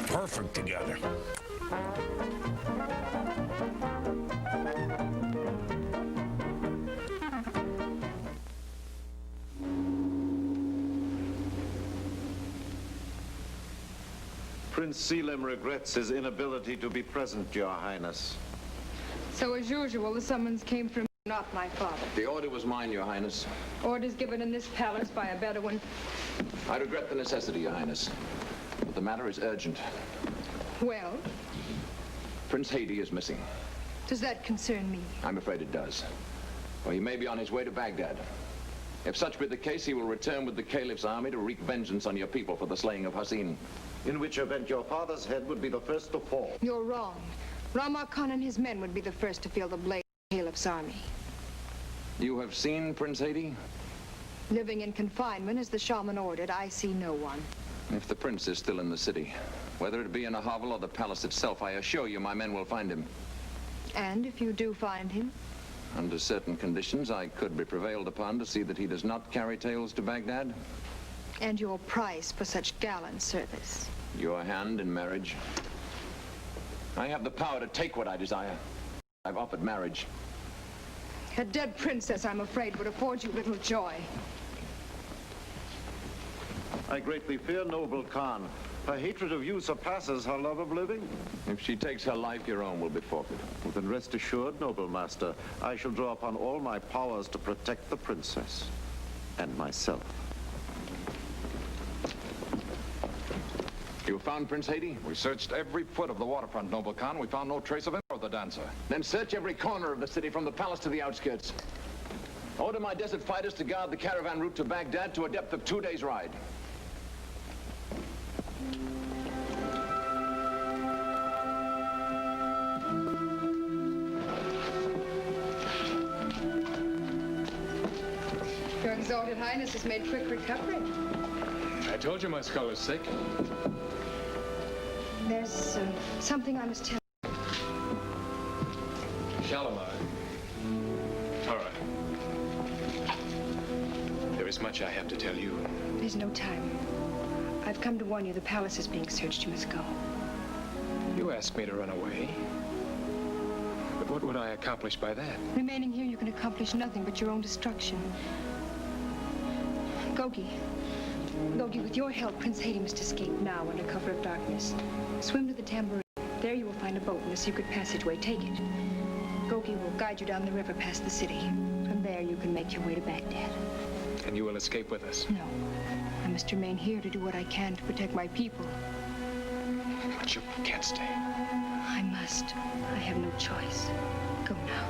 Perfect together. Prince Selim regrets his inability to be present, Your Highness. So as usual, the summons came from not my father. The order was mine, Your Highness. Orders given in this palace by a Bedouin. I regret the necessity, Your Highness. But the matter is urgent. Well, Prince Haiti is missing. does that concern me? I'm afraid it does. Or he may be on his way to Baghdad. If such be the case, he will return with the Caliph's army to wreak vengeance on your people for the slaying of Hassin. In which event your father's head would be the first to fall. You're wrong. Ramar Khan and his men would be the first to feel the blade of the Caliph's army. You have seen Prince Haiti? Living in confinement as the shaman ordered, I see no one. If the prince is still in the city, whether it be in a hovel or the palace itself, I assure you my men will find him. And if you do find him? Under certain conditions, I could be prevailed upon to see that he does not carry tales to Baghdad. And your price for such gallant service? Your hand in marriage. I have the power to take what I desire. I've offered marriage. A dead princess, I'm afraid, would afford you little joy. I greatly fear, noble Khan. Her hatred of you surpasses her love of living. If she takes her life, your own will be forfeit. Well, then rest assured, noble master, I shall draw upon all my powers to protect the princess and myself. You found Prince Haiti? We searched every foot of the waterfront, noble Khan. We found no trace of him or the dancer. Then search every corner of the city from the palace to the outskirts. Order my desert fighters to guard the caravan route to Baghdad to a depth of 2 days' ride. Your Exalted Highness has made quick recovery. I told you my skull is sick. There's something I must tell you. Shalimar. All right. There is much I have to tell you. There's no time. I've come to warn you the palace is being searched. You must go. You asked me to run away. But what would I accomplish by that? Remaining here, you can accomplish nothing but your own destruction. Gogi, with your help, Prince Haiti must escape now under cover of darkness. Swim to the tambourine. There you will find a boat in a secret passageway. Take it. Gogi will guide you down the river past the city. From there, you can make your way to Baghdad. And you will escape with us? No. I must remain here to do what I can to protect my people. But you can't stay. I must. I have no choice. Go now.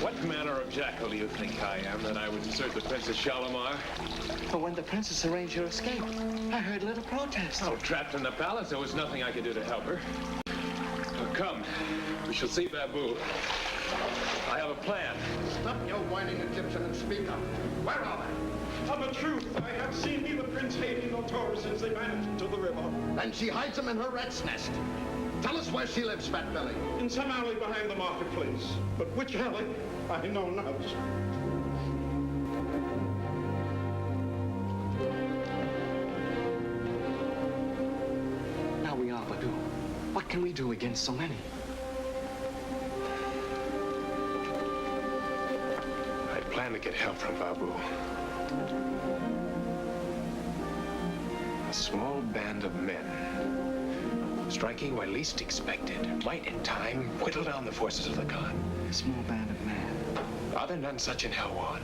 What manner of jackal do you think I am that I would desert the Princess Shalimar? But when the princess arranged your escape, I heard little protest. Oh, trapped in the palace, there was nothing I could do to help her. Now, come, we shall see Babu. I have a plan. Stop your whining, Egyptian, and speak up. Where are they? Of a truth, I have seen neither Prince Haiti nor Torres since they vanished into the river. Then she hides them in her rat's nest. Tell us where she lives, Fat Belly. In some alley behind the marketplace. But which alley, I know not. Now we are Badu. What can we do against so many? I plan to get help from Babu. A small band of men, striking where least expected, might in time whittle down the forces of the Khan. A small band of men. Are there none such in Helwan?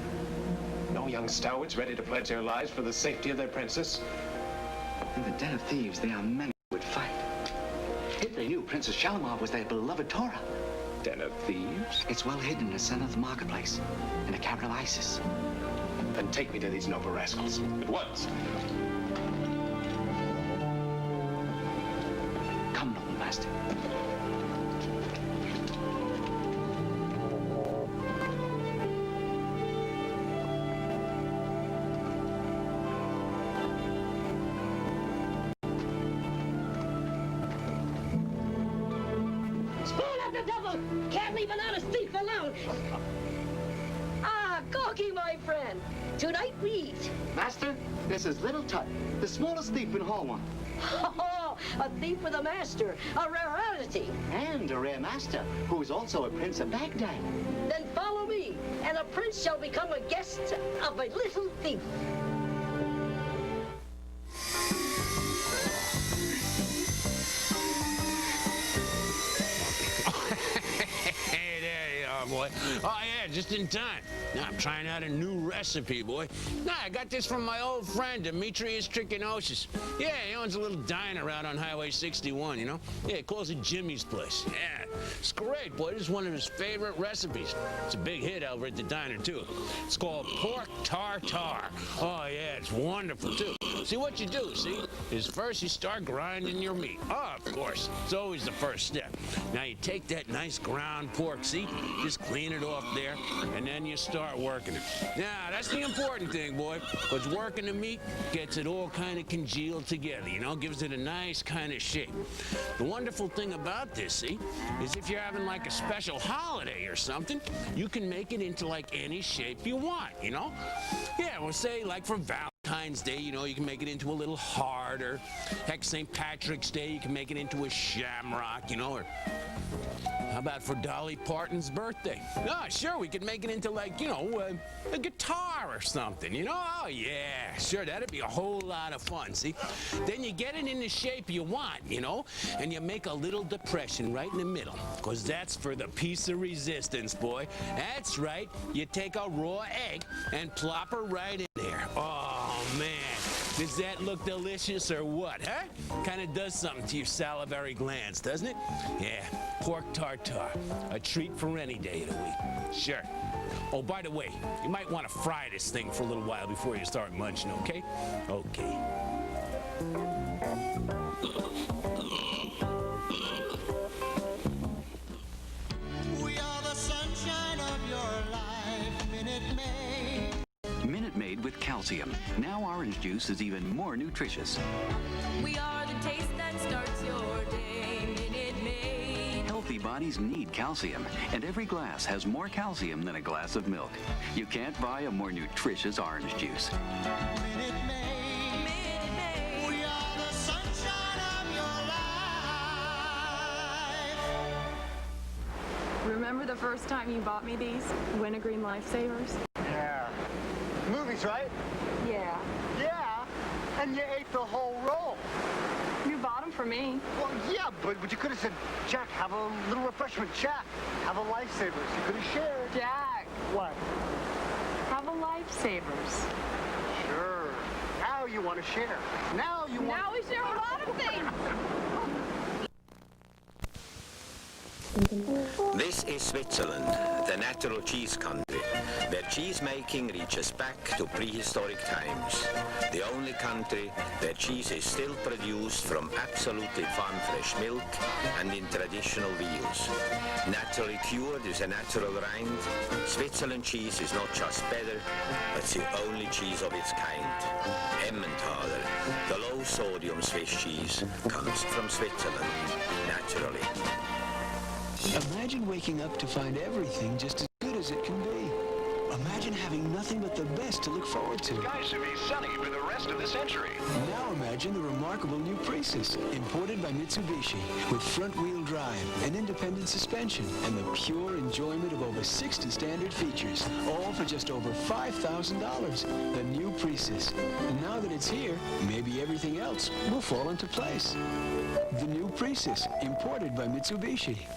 No young stalwarts ready to pledge their lives for the safety of their princess? In the den of thieves, there are many who would fight. If they knew Princess Shalimar was their beloved Torah. Den of thieves? It's well hidden in the center of the marketplace, in the capital of ISIS. Then take me to these noble rascals, at once. Come, noble master. Can't leave an honest thief alone. Ah, Gorky, my friend. Tonight we eat. Master, this is Little Tut, the smallest thief in Helwan. Oh, a thief with a master, a rarity. And a rare master, who is also a prince of Baghdad. Then follow me, and a prince shall become a guest of a little thief. Boy. Oh, yeah, just in time. Now, I'm trying out a new recipe, boy. Nah, I got this from my old friend, Demetrius Trichinosis. Yeah, he owns a little diner out on Highway 61, you know? Yeah, he calls it Jimmy's Place. Yeah, it's great, boy. This is one of his favorite recipes. It's a big hit over at the diner, too. It's called pork tartare. Oh, yeah, it's wonderful, too. See, what you do, is first you start grinding your meat. Oh, of course. It's always the first step. Now, you take that nice ground pork, just clean it off there, and then you start working it. Now, that's the important thing, boy, because working the meat gets it all kind of congealed together, you know, gives it a nice kind of shape. The wonderful thing about this, is if you're having like a special holiday or something, you can make it into like any shape you want, you know? Yeah, well, say like for Valentine's Day, you know, you can make it into a little heart, or heck, St. Patrick's Day, you can make it into a shamrock, you know, or how about for Dolly Parton's birthday? Ah, sure, we could make it into like, you know, a guitar or something, you know? Oh, yeah, sure, that'd be a whole lot of fun, see? Then you get it in the shape you want, you know, and you make a little depression right in the middle, because that's for the piece of resistance, boy. That's right, you take a raw egg and plop her right in there. Oh, man. Does that look delicious or what, huh? Kind of does something to your salivary glands, doesn't it? Yeah, pork tartare. A treat for any day of the week. Sure. Oh, by the way, you might want to fry this thing for a little while before you start munching, okay? Okay. We are the sunshine of your life, Minute Maid. Minute Maid with calcium. Now orange juice is even more nutritious. We are the taste that starts your day, Minute Maid. Healthy bodies need calcium, and every glass has more calcium than a glass of milk. You can't buy a more nutritious orange juice. Minute Maid. Minute Maid. We are the sunshine of your life. Remember the first time you bought me these wintergreen lifesavers? Yeah. Movies, right? Yeah. Yeah. And you ate the whole roll. You bought them for me. Well, yeah, but you could have said, Jack, have a little refreshment. Jack, have a lifesavers. You could have shared. Jack. What? Have a lifesavers. Sure. Now you want to share. Now you want... Now we share a lot of things. This is Switzerland, the natural cheese country, where cheese making reaches back to prehistoric times. The only country where cheese is still produced from absolutely farm-fresh milk and in traditional wheels. Naturally cured with a natural rind, Switzerland cheese is not just better, but the only cheese of its kind. Emmentaler, the low-sodium Swiss cheese, comes from Switzerland, naturally. Imagine waking up to find everything just as good as it can be. Imagine having nothing but the best to look forward to. Skies should be sunny for the rest of the century. Now imagine the remarkable new Prius, imported by Mitsubishi, with front-wheel drive, an independent suspension, and the pure enjoyment of over 60 standard features, all for just over $5,000. The new Prius. Now that it's here, maybe everything else will fall into place. The new Prius, imported by Mitsubishi.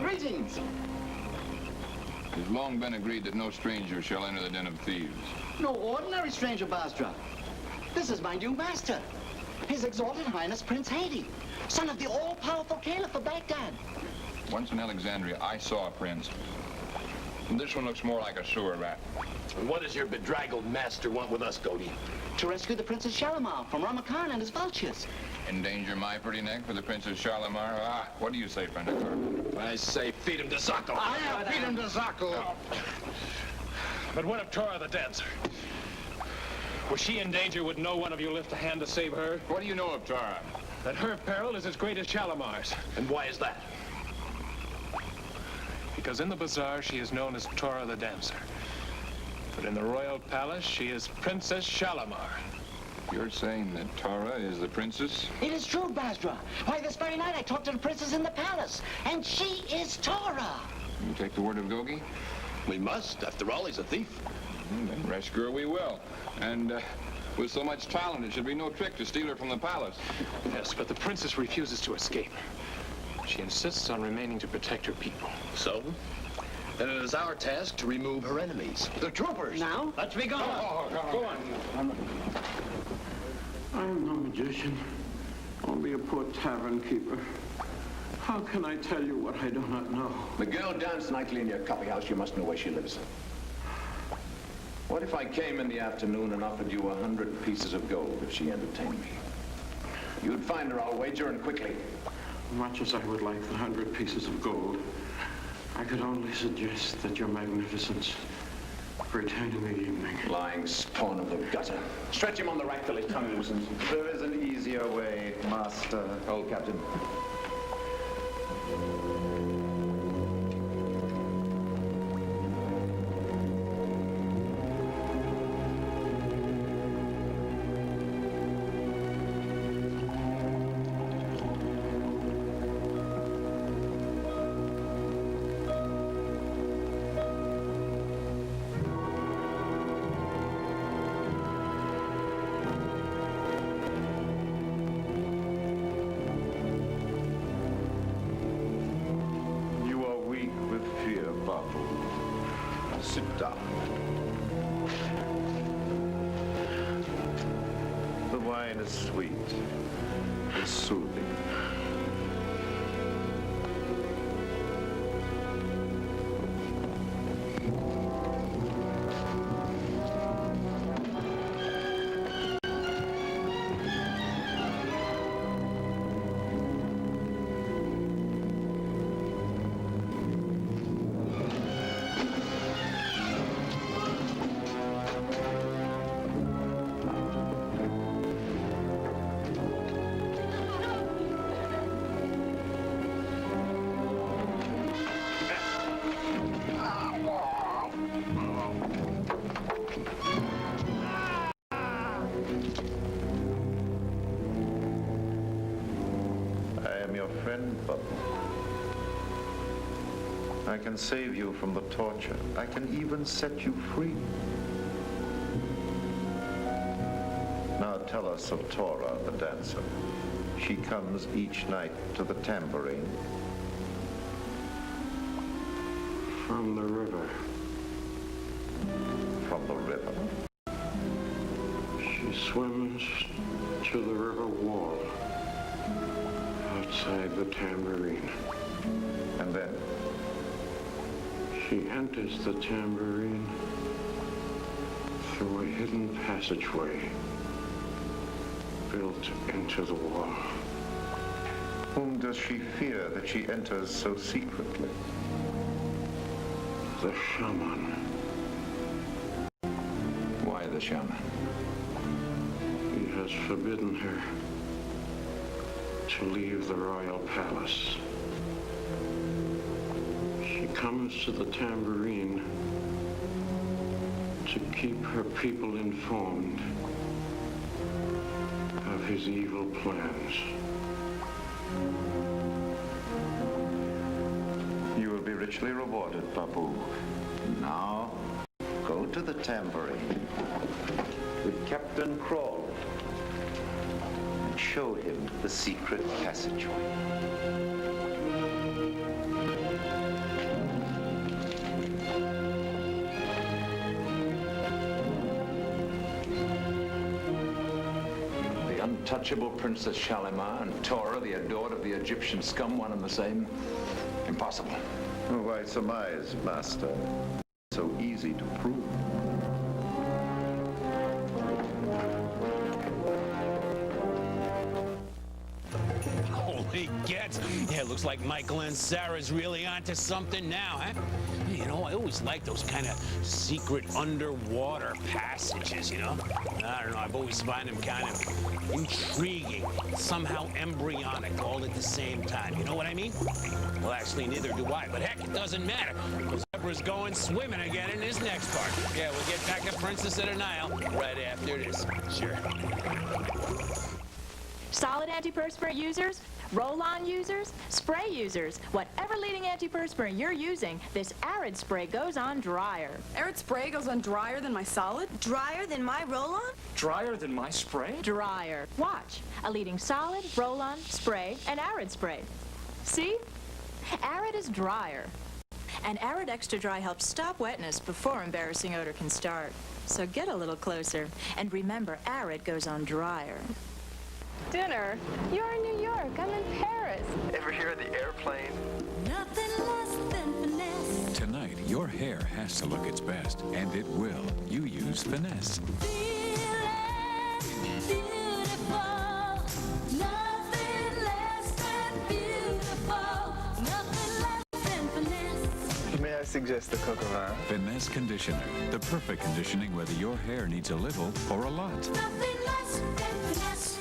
Greetings! It has long been agreed that no stranger shall enter the den of thieves. No ordinary stranger, Basra. This is my new master, His Exalted Highness Prince Haiti, son of the all-powerful Caliph of Baghdad. Once in Alexandria, I saw a prince. And this one looks more like a sewer rat. And what does your bedraggled master want with us, Goaty? To rescue the Princess Shalimar from Ramakan and his vultures. Endanger my pretty neck for the Princess Shalimar? Ah, what do you say, friend? I say feed him to Zocco. Feed him to Zocco. But what of Tora the dancer? Was she in danger, would no one of you lift a hand to save her? What do you know of Tora? That her peril is as great as Shalimar's. And why is that? Because in the bazaar, she is known as Tora the dancer. But in the royal palace, she is Princess Shalimar. You're saying that Tora is the princess? It is true, Basra. Why, this very night I talked to the princess in the palace, and she is Tora. You take the word of Gogi? We must. After all, he's a thief. Then rescue her we will. And with so much talent, it should be no trick to steal her from the palace. Yes, but the princess refuses to escape. She insists on remaining to protect her people. So? Then it is our task to remove her enemies. The troopers! Now, let's be gone. Go on. I'm no magician, only a poor tavern keeper. How can I tell you what I do not know? The girl danced nightly in your coffee house. You must know where she lives. What if I came in the afternoon and offered you 100 pieces of gold if she entertained me? You'd find her, I'll wager, and quickly. Much as I would like the 100 pieces of gold, I could only suggest that your magnificence return in the evening. Lying spawn of the gutter. Stretch him on the rack till his tongue loosens. There is an easier way, Master. Oh, Captain. Sit down. wine is sweet. It's soothing. I can save you from the torture. I can even set you free. Now tell us of Tora, the dancer. She comes each night to the tambourine. From the river. From the river? She swims to the river wall outside the tambourine. And then? She enters the tambourine through a hidden passageway built into the wall. Whom does she fear that she enters so secretly? The shaman. Why the shaman? He has forbidden her to leave the royal palace. She comes to the tambourine to keep her people informed of his evil plans. You will be richly rewarded, Babu. Now, go to the tambourine with Captain Crawl and show him the secret passageway. Untouchable Princess Shalimar and Tora, the adored of the Egyptian scum, one and the same? Impossible. Oh, why surmise, Master? So easy to prove. Holy gets. Yeah, looks like Michael and Sarah's really onto something now, huh? You know, I always like those kind of secret underwater passages, you know? I don't know, I've always found them kind of intriguing, somehow embryonic all at the same time. You know what I mean? Well, actually, neither do I, but heck, it doesn't matter, because Deborah's going swimming again in this next part. Yeah, we'll get back to Princess of the Nile right after this. Sure. Solid antiperspirant users, roll-on users, spray users, whatever leading antiperspirant you're using, this Arid spray goes on drier. Arid spray goes on drier than my solid? Drier than my roll-on? Drier than my spray? Drier. Watch. A leading solid, roll-on, spray, and Arid spray. See? Arid is drier. And Arid Extra Dry helps stop wetness before embarrassing odor can start. So get a little closer. And remember, Arid goes on drier. Dinner? You're in New York. I'm in Paris. Ever hear of the airplane? Nothing less than finesse. Tonight, your hair has to look its best, and it will. You use Finesse. Beautiful. Nothing less than beautiful. Nothing less than finesse. May I suggest the Cocoa? Finesse Conditioner. The perfect conditioning whether your hair needs a little or a lot. Nothing less than finesse.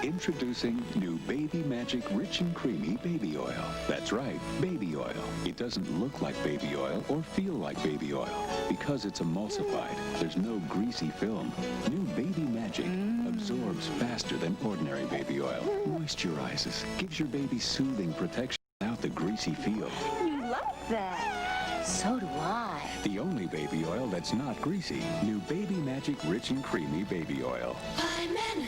Introducing new Baby Magic Rich and Creamy Baby Oil. That's right, baby oil. It doesn't look like baby oil or feel like baby oil because it's emulsified. There's no greasy film. New Baby Magic absorbs faster than ordinary baby oil. Moisturizes. Gives your baby soothing protection without the greasy feel. You like that. So do I. The only baby oil that's not greasy. New Baby Magic Rich and Creamy Baby Oil. By Menon.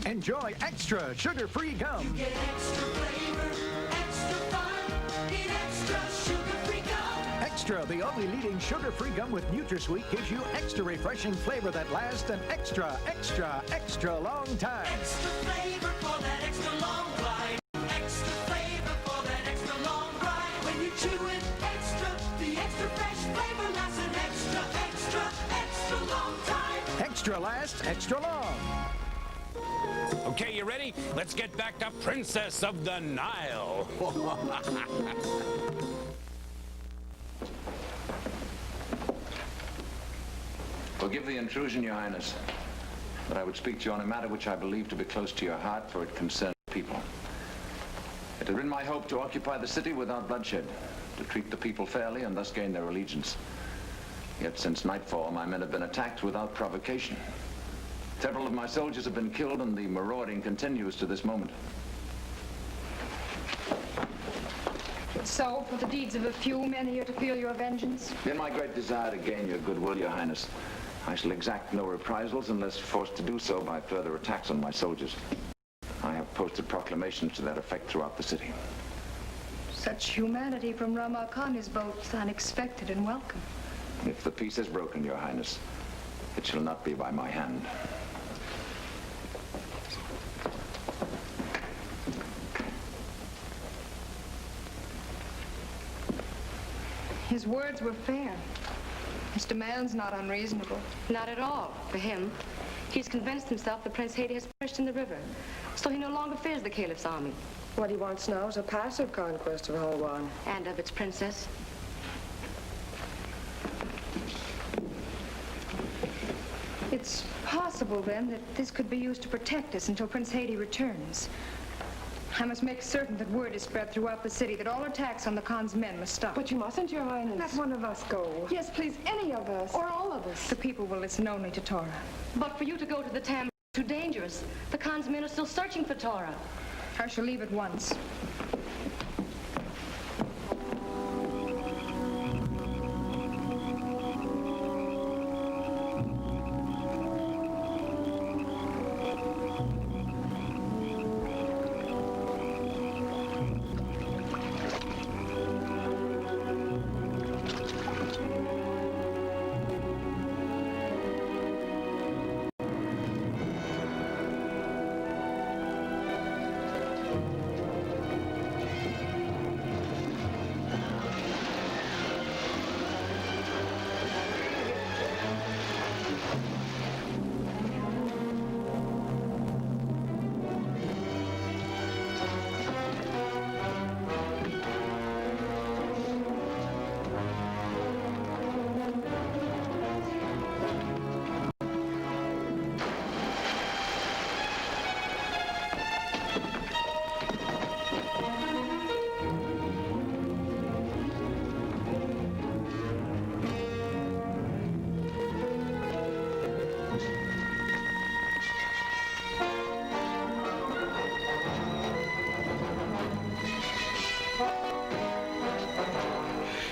Enjoy extra sugar-free gum. You get extra flavor, extra fun, eat extra sugar-free gum. Extra, the only leading sugar-free gum with NutraSweet, gives you extra refreshing flavor that lasts an extra, extra, extra long time. Extra flavor for that extra long ride. Extra flavor for that extra long ride. When you chew it extra, the extra fresh flavor lasts an extra, extra, extra long time. Extra lasts extra long. Okay, you ready? Let's get back to Princess of the Nile. Forgive the intrusion, Your Highness, but I would speak to you on a matter which I believe to be close to your heart, for it concerns people. It had been my hope to occupy the city without bloodshed, to treat the people fairly and thus gain their allegiance. Yet since nightfall, my men have been attacked without provocation. Several of my soldiers have been killed, and the marauding continues to this moment. So, for the deeds of a few men here to feel your vengeance? In my great desire to gain your goodwill, Your Highness, I shall exact no reprisals unless forced to do so by further attacks on my soldiers. I have posted proclamations to that effect throughout the city. Such humanity from Rama Khan is both unexpected and welcome. If the peace is broken, Your Highness, it shall not be by my hand. His words were fair. His demands not unreasonable. Not at all, for him. He's convinced himself that Prince Haiti has perished in the river, so he no longer fears the Caliph's army. What he wants now is a passive conquest of Halwan. And of its princess. It's possible, then, that this could be used to protect us until Prince Haiti returns. I must make certain that word is spread throughout the city that all attacks on the Khan's men must stop. But you mustn't, Your Highness. Let one of us go. Yes, please, any of us. Or all of us. The people will listen only to Torah. But for you to go to the Tam is too dangerous. The Khan's men are still searching for Torah. I shall leave at once.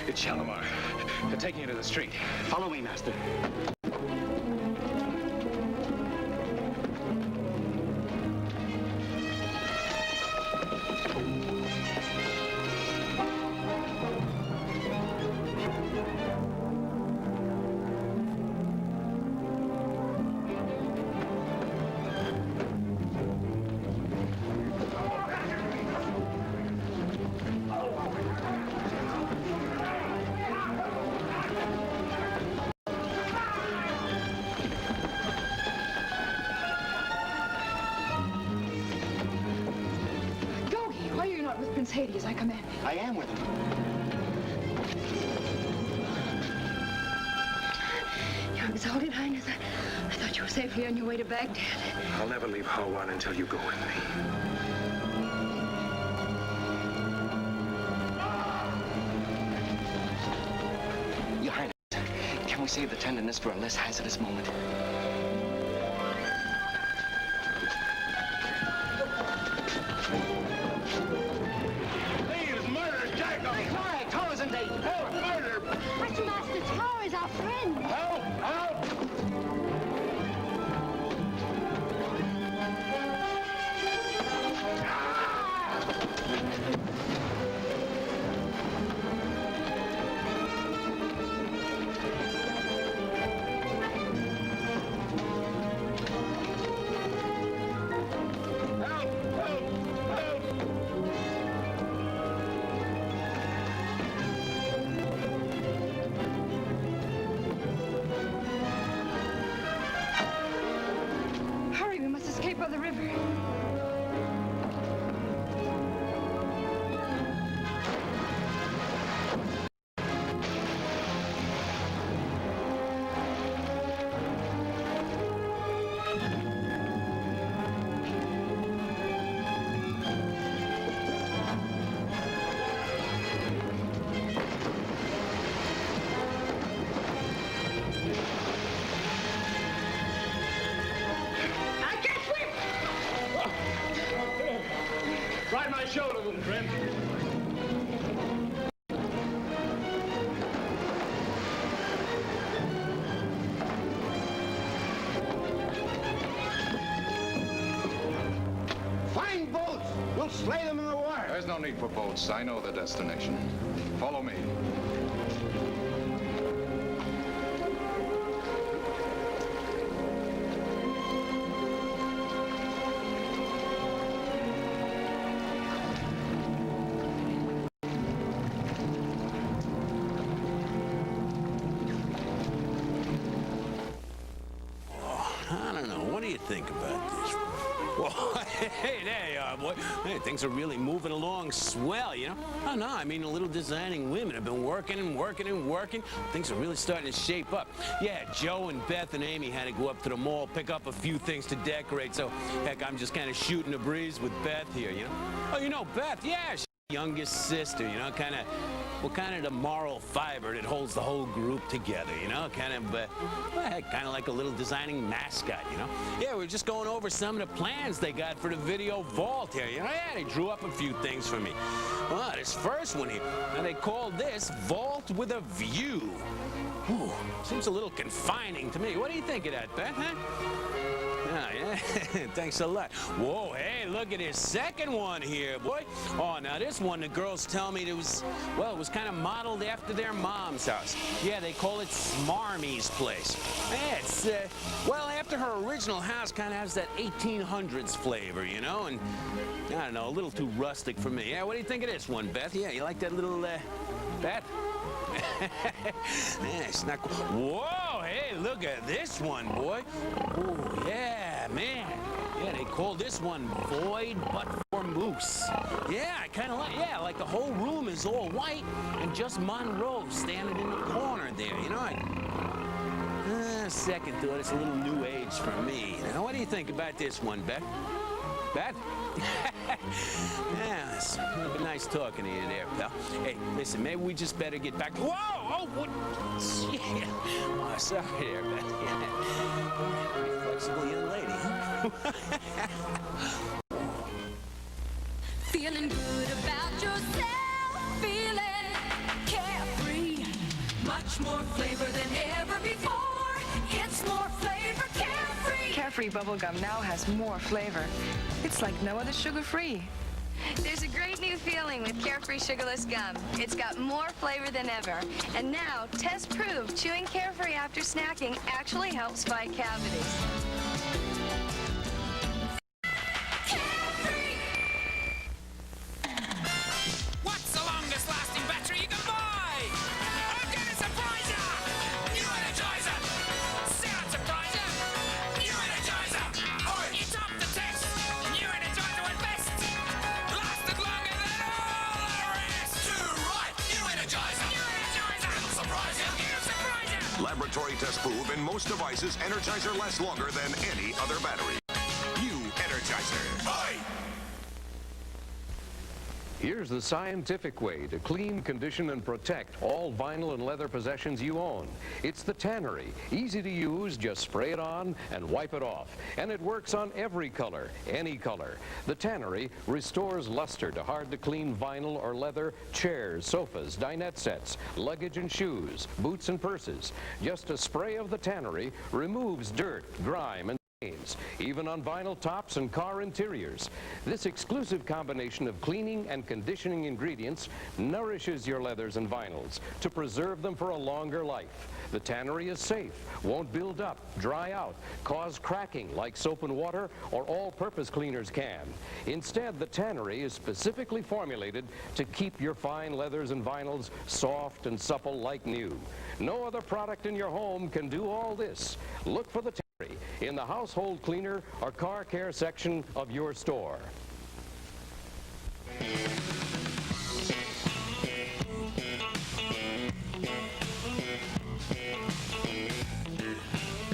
It's Shalimar. They're taking you to the street. Follow me, Master. Prince Haiti as I commanded. I am with him. Your Exalted Highness, I thought you were safely on your way to Baghdad. I'll never leave Halwan until you go with me. Your Highness, can we save the tenderness for a less hazardous moment? Master Tar is our friend. Help! Help! show to them, friend. Find boats! We'll slay them in the water. There's no need for boats. I know the destination. Follow me. I don't know. What do you think about this? Well, hey, there you are, boy. Hey, things are really moving along swell, you know? Oh, no, I mean, the little designing women have been working and working and working. Things are really starting to shape up. Yeah, Joe and Beth and Amy had to go up to the mall, pick up a few things to decorate, so, heck, I'm just kind of shooting the breeze with Beth here, you know? Oh, you know Beth? Yeah, she's the youngest sister, you know, kind of the moral fiber that holds the whole group together, you know? Kind of like a little designing mascot, you know? Yeah, we're just going over some of the plans they got for the video vault here, you know? Yeah, they drew up a few things for me. Well, this first one here, now they called this Vault with a View. Ooh, seems a little confining to me. What do you think of that, Beth, huh? Oh, yeah, thanks a lot. Whoa, hey, look at this second one here, boy. Oh, now this one, the girls tell me it was kind of modeled after their mom's house. Yeah, they call it Smarmy's place. Yeah, it's, after her original house kind of has that 1800s flavor, you know, and I don't know, a little too rustic for me. Yeah, what do you think of this one, Beth? Yeah, you like that little, Beth? Yeah, it's not cool. Whoa, hey, look at this one, boy. Oh, yeah, man. Yeah, they call this one Void But for Moose. Yeah, I kind of like the whole room is all white and just Monroe standing in the corner there, you know? Second thought, it's a little new age for me. Now, what do you think about this one, Beth? Beth? Yeah, it's been nice talking to you there, pal. Hey, listen, maybe we just better get back. Whoa! Oh, what? Yeah. Oh, sorry there, Beth. Yeah. Very flexible young lady, huh? Feeling good about yourself, feeling carefree. Much more flavor than ever before. It's more flavor, carefree. Carefree bubblegum now has more flavor. It's like no other sugar-free. There's a great new feeling with Carefree Sugarless Gum. It's got more flavor than ever. And now, test proved, chewing Carefree after snacking actually helps fight cavities. What's the longest lasting battery you can buy? I'm gonna surprise ya! New Energizer! Sound surpriser! New Energizer! It's up the test! New Energizer was best! Lasted longer than all the rest! Too right! New Energizer! New Energizer! It'll surprise ya! It'll surprise ya! Laboratory tests prove in most devices, Energizer lasts longer than any other battery. New Energizer. Bye! Here's the scientific way to clean, condition, and protect all vinyl and leather possessions you own. It's the Tannery. Easy to use, just spray it on and wipe it off. And it works on every color, any color. The Tannery restores luster to hard-to-clean vinyl or leather chairs, sofas, dinette sets, luggage and shoes, boots and purses. Just a spray of the Tannery removes dirt, grime, and stains, even on vinyl tops and car interiors. This exclusive combination of cleaning and conditioning ingredients nourishes your leathers and vinyls to preserve them for a longer life. The Tannery is safe, won't build up, dry out, cause cracking like soap and water or all-purpose cleaners can. Instead, the Tannery is specifically formulated to keep your fine leathers and vinyls soft and supple like new. No other product in your home can do all this. Look for the Tannery in the household cleaner or car care section of your store.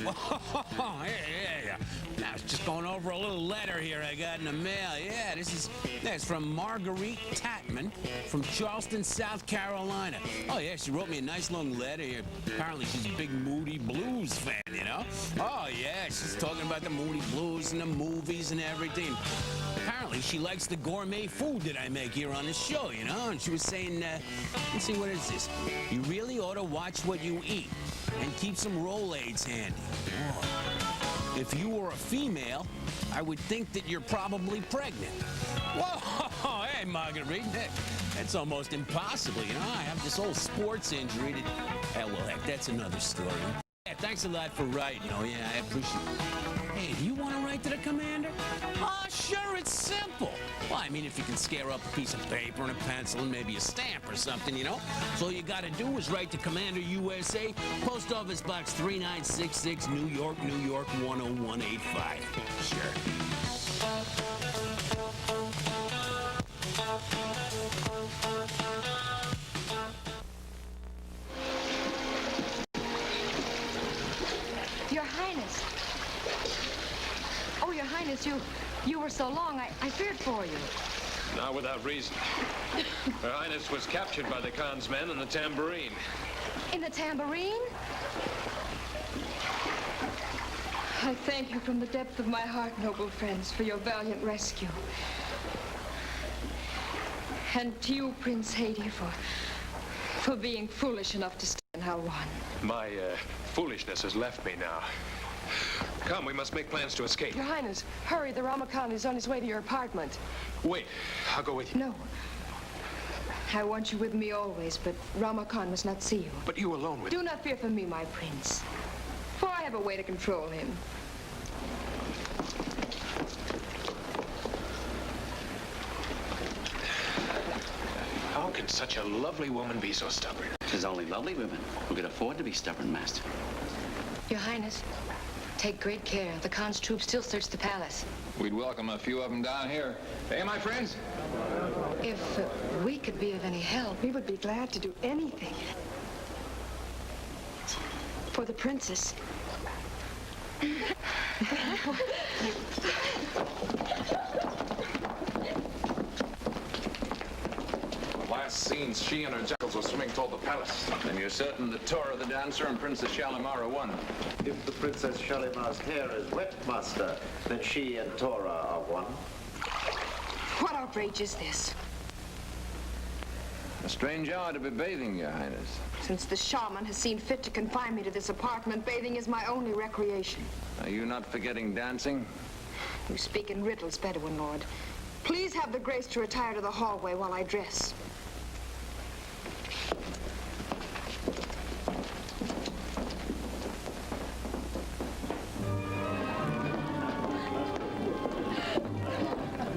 Oh, yeah. Now, just going over a little letter here I got in the mail. Yeah, that's from Marguerite Tatman from Charleston, South Carolina. Oh, yeah, she wrote me a nice long letter here. Apparently, she's a big Moody Blues fan, you know? Oh, yeah, she's talking about the Moody Blues and the movies and everything. Apparently, she likes the gourmet food that I make here on the show, you know? And she was saying, let's see, what is this? You really ought to watch what you eat and keep some Rolaids handy. Oh. If you were a female, I would think that you're probably pregnant. Whoa, hey, Marguerite, that's almost impossible, you know? I have this old sports injury that... well, heck, that's another story. Yeah, thanks a lot for writing. Oh, yeah, I appreciate it. Hey, do you want to write to the commander? Oh, sure, it's simple. Well, I mean, if you can scare up a piece of paper and a pencil and maybe a stamp or something, you know? So all you got to do is write to Commander USA, Post Office Box 3966, New York, New York 10185. Sure. Your Highness. Oh, Your Highness, you were so long, I feared for you. Not without reason. Her Highness was captured by the Khan's men in the tambourine. In the tambourine? I thank you from the depth of my heart, noble friends, for your valiant rescue. And to you, Prince Haiti, for being foolish enough to stand Halwan. My foolishness has left me now. Come, we must make plans to escape. Your Highness, hurry. The Rama Khan is on his way to your apartment. Wait, I'll go with you. No. I want you with me always, but Rama Khan must not see you. But you alone with Do not fear for me, my prince, for I have a way to control him. How can such a lovely woman be so stubborn? There's only lovely women who could afford to be stubborn, Master. Your Highness, take great care. The Khan's troops still search the palace. We'd welcome a few of them down here. Hey, my friends? If we could be of any help, We would be glad to do anything. for the princess. Last scenes, she and her jackals were swimming toward the palace. And you're certain that Tora the dancer and Princess Shalimar won? If the Princess Shalimar's hair is wet, Master, then she and Tora are one. What outrage is this? A strange hour to be bathing, Your Highness. Since the shaman has seen fit to confine me to this apartment, bathing is my only recreation. Are you not forgetting dancing? You speak in riddles, Bedouin Lord. Please have the grace to retire to the hallway while I dress.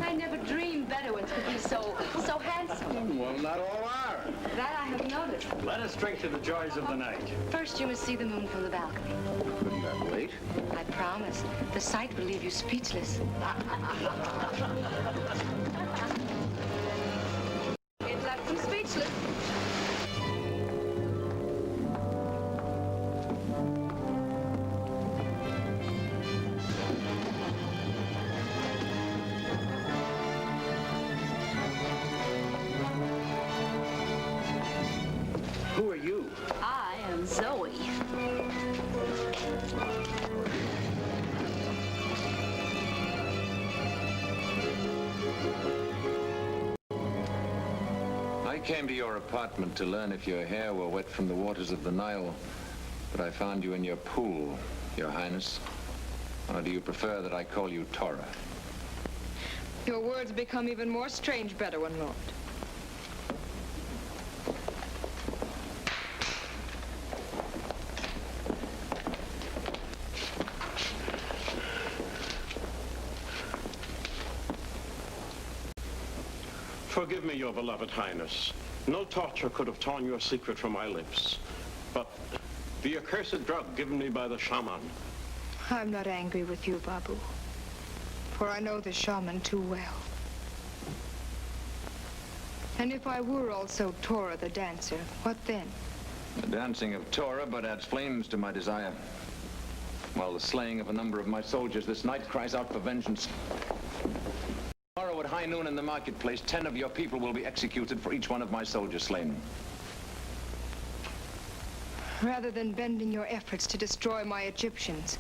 I never dreamed Bedouins could be so handsome. Well, not all are. That I have noticed. Let us drink to the joys of the night. First, you must see the moon from the balcony. Couldn't that wait? I promise. The sight will leave you speechless. It left him speechless. Who are you? I am Zoe. I came to your apartment to learn if your hair were wet from the waters of the Nile, but I found you in your pool, Your Highness. Or do you prefer that I call you Tora? Your words become even more strange, Bedouin Lord. Forgive me, your beloved Highness. No torture could have torn your secret from my lips. But the accursed drug given me by the shaman. I'm not angry with you, Babu, for I know the shaman too well. And if I were also Tora the dancer, what then? The dancing of Tora but adds flames to my desire. while the slaying of a number of my soldiers this night cries out for vengeance. Tomorrow at high noon in the marketplace, 10 of your people will be executed for each one of my soldiers slain. Rather than bending your efforts to destroy my Egyptians,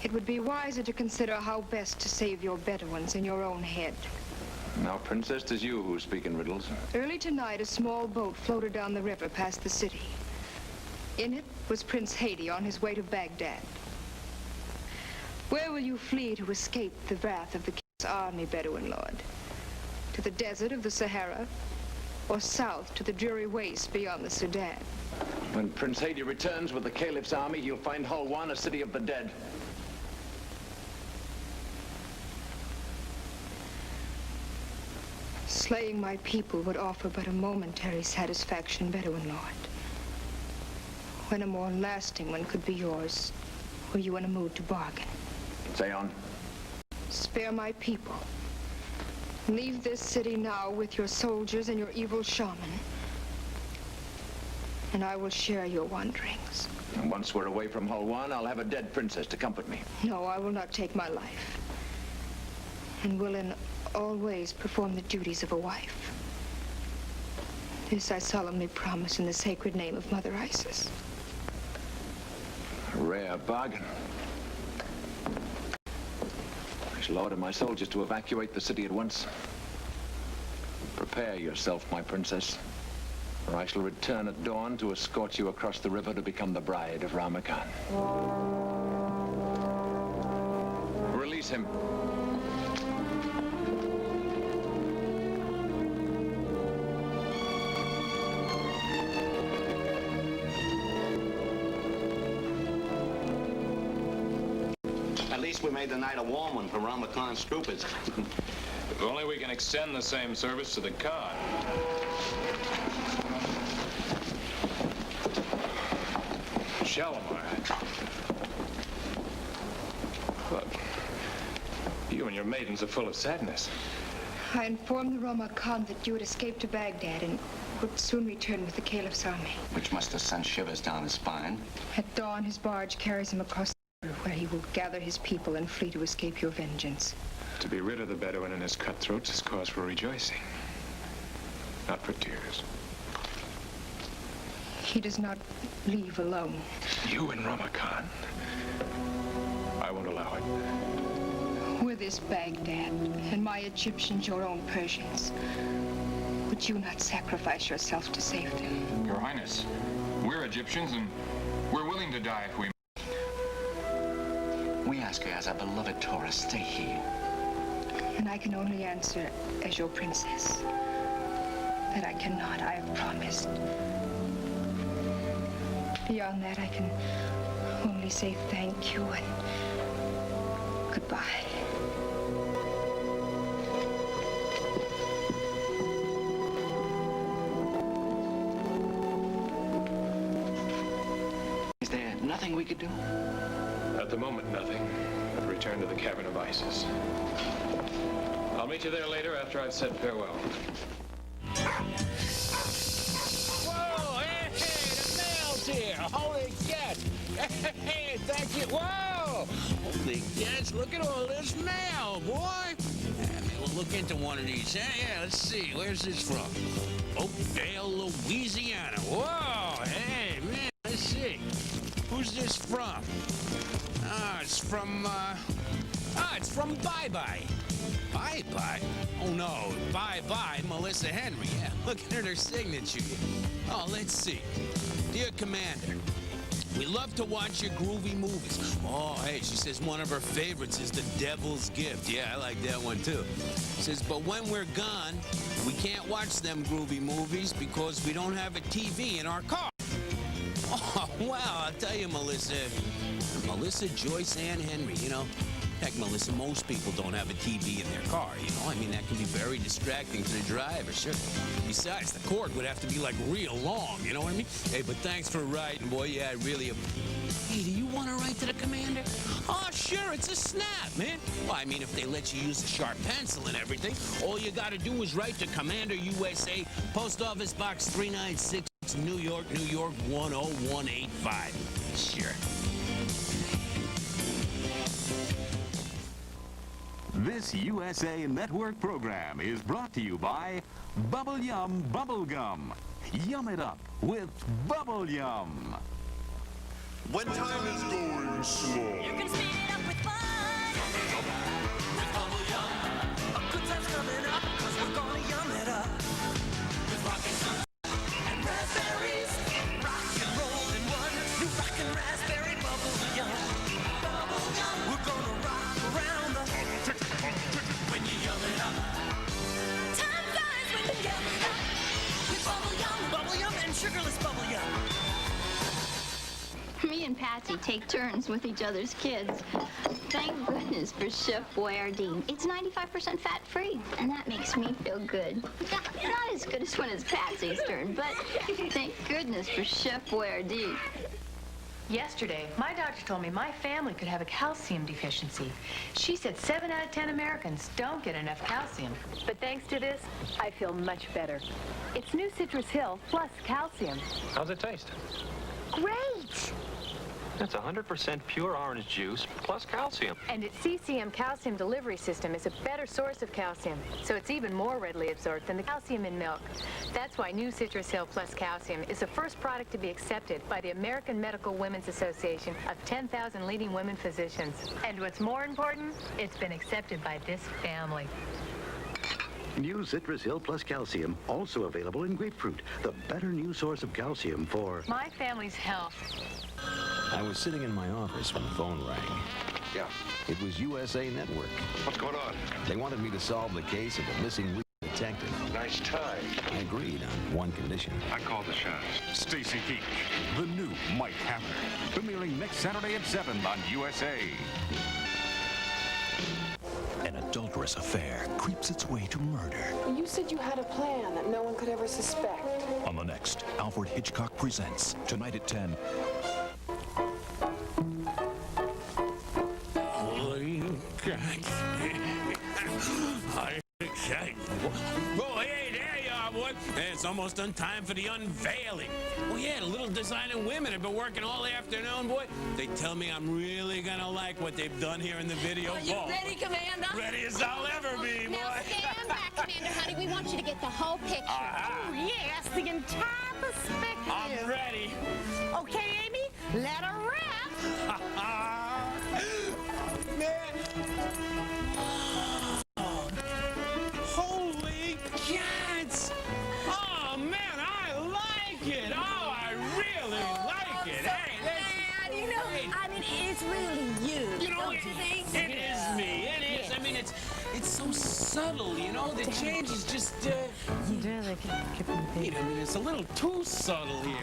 it would be wiser to consider how best to save your Bedouins in your own head. Now, Princess, 'tis you who speak in riddles. Early tonight, a small boat floated down the river past the city. In it was Prince Haiti on his way to Baghdad. Where will you flee to escape the wrath of the king's army, Bedouin lord? To the desert of the Sahara, or south to the dreary waste beyond the Sudan? When Prince Haiti returns with the Caliph's army, he'll find Hulwan, a city of the dead. Slaying my people would offer but a momentary satisfaction, Bedouin lord. When a more lasting one could be yours, were you in a mood to bargain? Say on. Spare my people. Leave this city now with your soldiers and your evil shaman, and I will share your wanderings. And once we're away from Hulwan, I'll have a dead princess to comfort me. No, I will not take my life, and will in all ways perform the duties of a wife. This I solemnly promise in the sacred name of Mother Isis. A rare bargain. I shall order my soldiers to evacuate the city at once. Prepare yourself, my princess, or I shall return at dawn to escort you across the river to become the bride of Rama Khan. Release him. At least we made the night a warm one for Rama Khan's troopers. If only we can extend the same service to the Khan. Shalimar. Look, you and your maidens are full of sadness. I informed the Rama Khan that you had escaped to Baghdad and would soon return with the Caliph's army. Which must have sent shivers down his spine. At dawn, his barge carries him across the river, where he will gather his people and flee to escape your vengeance. To be rid of the Bedouin and his cutthroats is cause for rejoicing, not for tears. He does not leave alone. You and Rama Khan? I won't allow it. Were this Baghdad and my Egyptians your own Persians, would you not sacrifice yourself to save them? Your Highness, we're Egyptians and we're willing to die if we... We ask you as our beloved Torah, stay here. And I can only answer as your princess. That I cannot, I have promised. Beyond that, I can only say thank you and goodbye. Is there nothing we could do? At the moment, nothing. But return to the Cavern of Isis. I'll meet you there later after I've said farewell. Whoa, hey, the mail's here. Holy cats. Hey, thank you. Whoa. Holy cats, look at all this mail, boy. Maybe we'll look into one of these. Yeah, let's see. Where's this from? Oakdale, Louisiana. Whoa, hey, man, let's see. Who's this from? It's from Bye-Bye. Bye-Bye? Oh, no. Bye-Bye, Melissa Henry. Yeah, look at her signature. Oh, let's see. Dear Commander, we love to watch your groovy movies. Oh, hey, she says one of her favorites is The Devil's Gift. Yeah, I like that one, too. Says, but when we're gone, we can't watch them groovy movies because we don't have a TV in our car. Oh, well, I'll tell you, Melissa Joyce Ann Henry, you know. Heck, Melissa, most people don't have a TV in their car, you know. I mean, that can be very distracting to the driver, sure. Besides, the cord would have to be, like, real long, you know what I mean? Hey, but thanks for writing, boy. Yeah, I really... Hey, do you want to write to the commander? Oh, sure, it's a snap, man. Well, I mean, if they let you use a sharp pencil and everything, all you got to do is write to Commander USA, Post Office Box 396, New York, 10185. Sure. This USA Network program is brought to you by Bubble Yum Bubble Gum. Yum it up with Bubble Yum. When time is going slow. You can speed it up with fun. With Bubble Yum. A good time's coming up, 'cause we're gonna yum it up. With rockin' sugar and raspberries. Rock and roll in one. New rockin' raspberry Bubble Yum. Bubble Yum. We're gonna rock around the when you yum it up. Time flies when you yum it up. With Bubble Yum and sugarless Bubble Yum. Me and Patsy take turns with each other's kids. Thank goodness for Chef Boyardee. It's 95% fat-free, and that makes me feel good. Not as good as when it's Patsy's turn, but thank goodness for Chef Boyardee. Yesterday, my doctor told me my family could have a calcium deficiency. She said 7 out of 10 Americans don't get enough calcium. But thanks to this, I feel much better. It's new Citrus Hill plus calcium. How's it taste? Great! That's 100% pure orange juice plus calcium. And its CCM calcium delivery system is a better source of calcium, so it's even more readily absorbed than the calcium in milk. That's why new Citrus Hill Plus Calcium is the first product to be accepted by the American Medical Women's Association of 10,000 leading women physicians. And what's more important, it's been accepted by this family. New Citrus Hill Plus Calcium, also available in grapefruit, the better new source of calcium for My family's health. I was sitting in my office when the phone rang. Yeah. It was USA Network. What's going on? They wanted me to solve the case of a missing detective. Nice tie. I agreed on one condition. I called the shots. Stacy Keach, the new Mike Hammer, premiering next Saturday at 7 on USA. An adulterous affair creeps its way to murder. You said you had a plan that no one could ever suspect. On the next, Alfred Hitchcock Presents, tonight at 10. Oh, hey, there you are, boy. It's almost on time for the unveiling. Oh, yeah, the little designer women have been working all afternoon, boy. They tell me I'm really gonna like what they've done here in the video. Are you ready, Commander? Ready as I'll ever be, boy. Now stand back, Commander, honey. We want you to get the whole picture. Uh-huh. Oh, yes, the entire perspective. I'm ready. Okay, Amy, let her rap. Man. Holy cats! Oh, man, I like it. Oh, I really like it. Hey, Man, you know, I mean, it's really you. you know, don't you think? it is me. It is. I mean, it's so subtle, you know? The change is just, wait a minute, it's a little too subtle here.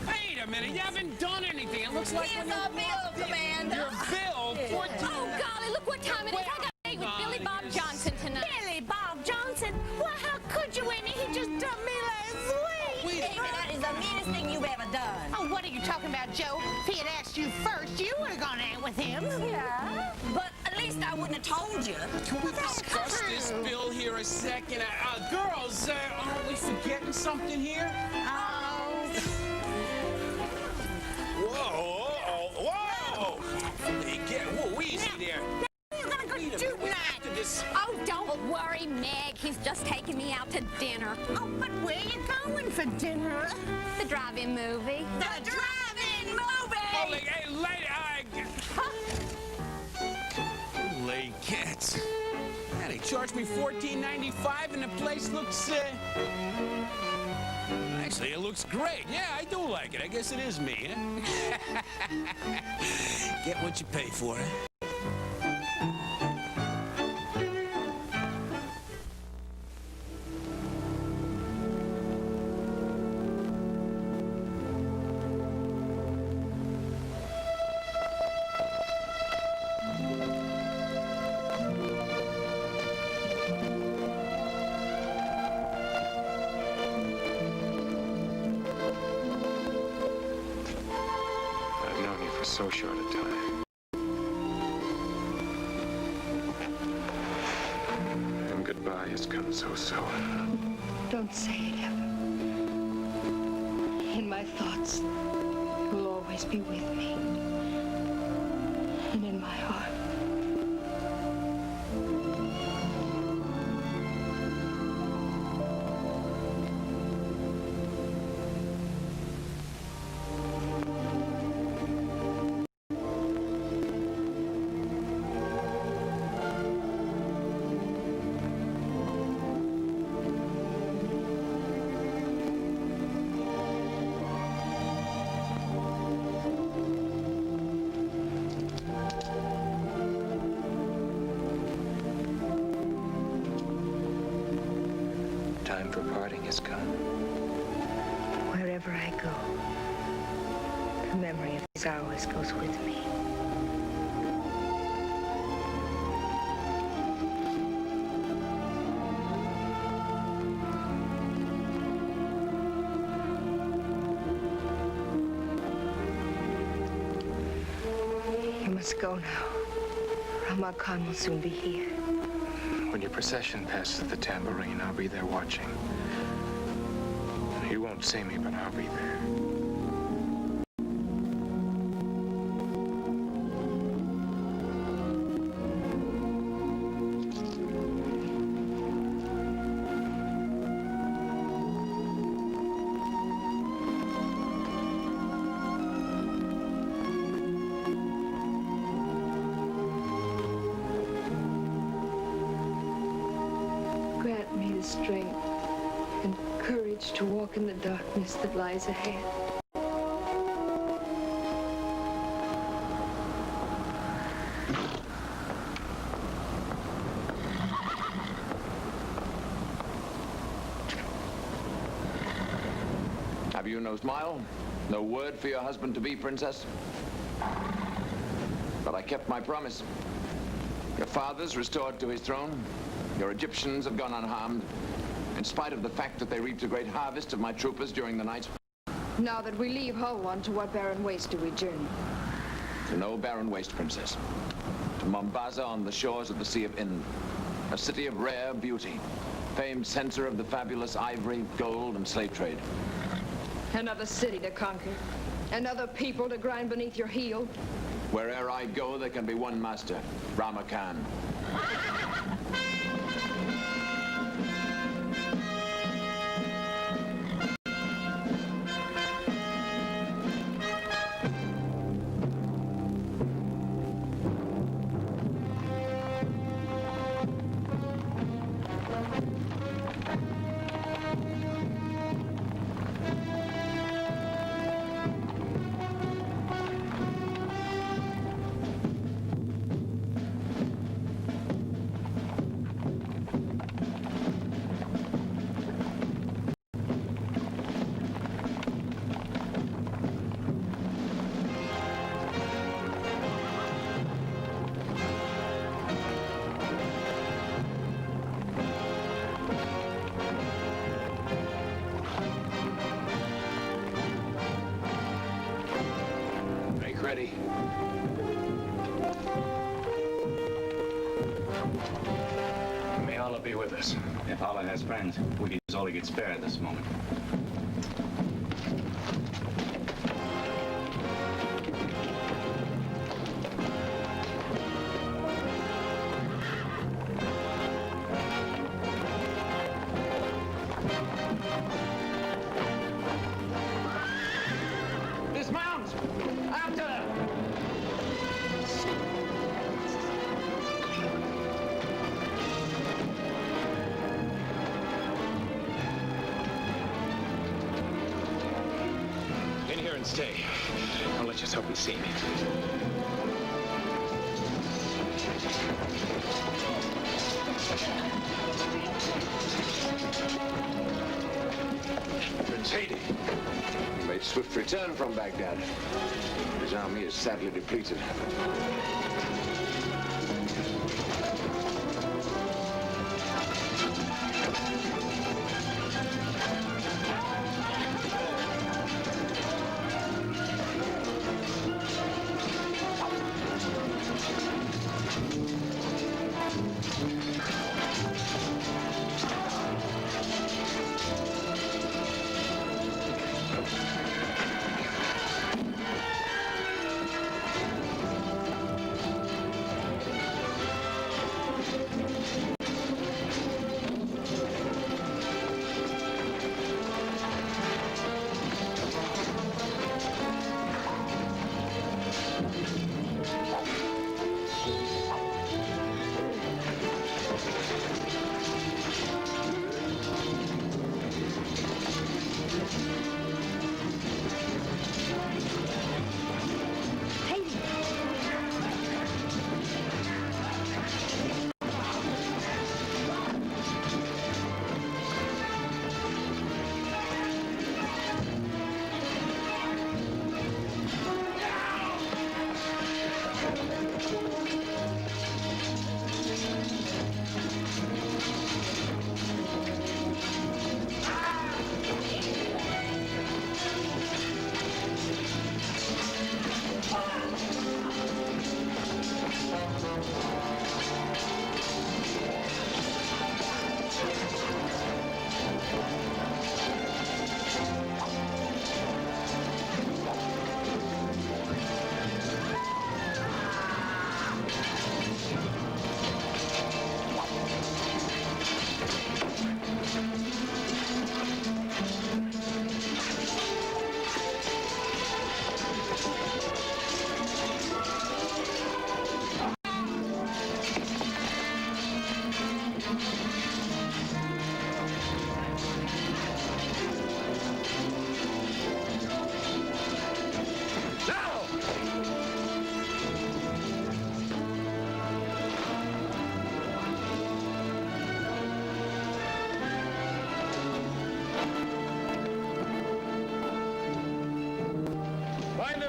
Wait a minute, you haven't done anything. It looks like Here's our bill, Commander. Your bill? Oh, golly, look what time it is. I got a date with Billy Bob Johnson tonight. Billy Bob Johnson? Well, how could you, Amy? He just dumped me last week. Amy, that is the meanest thing you've ever done. Oh, what are you talking about, Joe? If he had asked you first, you would have gone out with him. Yeah, but at least I wouldn't have told you. Can we discuss this bill here a second? Girls, aren't we forgetting something here? Whoa! Hey, whoa, easy there. You're gonna go do tonight. Oh, don't worry, Meg. He's just taking me out to dinner. Oh, but where you going for dinner? The drive-in movie. The drive-in movie! Oh, hey, late cats. Yeah, they charged me $14.95 and the place looks, actually, it looks great. Yeah, I do like it. I guess it is me, huh? Get what you pay for, huh? So short a time. And goodbye has come so soon. Don't say it ever. In my thoughts, you'll always be with me. And in my heart. time for parting has come. Wherever I go, the memory of these hours goes with me. You must go now. Rama Khan will soon be here. When your procession passes the tambourine, I'll be there watching. You won't see me, but I'll be there. Grant me the strength and courage to walk in the darkness that lies ahead. Have you no smile? No word for your husband-to-be, Princess? But I kept my promise. Your father's restored to his throne. Your Egyptians have gone unharmed, in spite of the fact that they reaped a great harvest of my troopers during the night. Now that we leave Hulwan, to what barren waste do we journey? To no barren waste, Princess. To Mombasa on the shores of the Sea of Ind, a city of rare beauty, famed center of the fabulous ivory, gold, and slave trade. Another city to conquer. Another people to grind beneath your heel. Where'er I go, there can be one master, Rama Khan. Ready. May Allah be with us. If Allah has friends, we can only get spare at this moment. Dismount! After! In here and stay. Well, let's just hope we see me. Prince Haiti made swift return from Baghdad. His army is sadly depleted.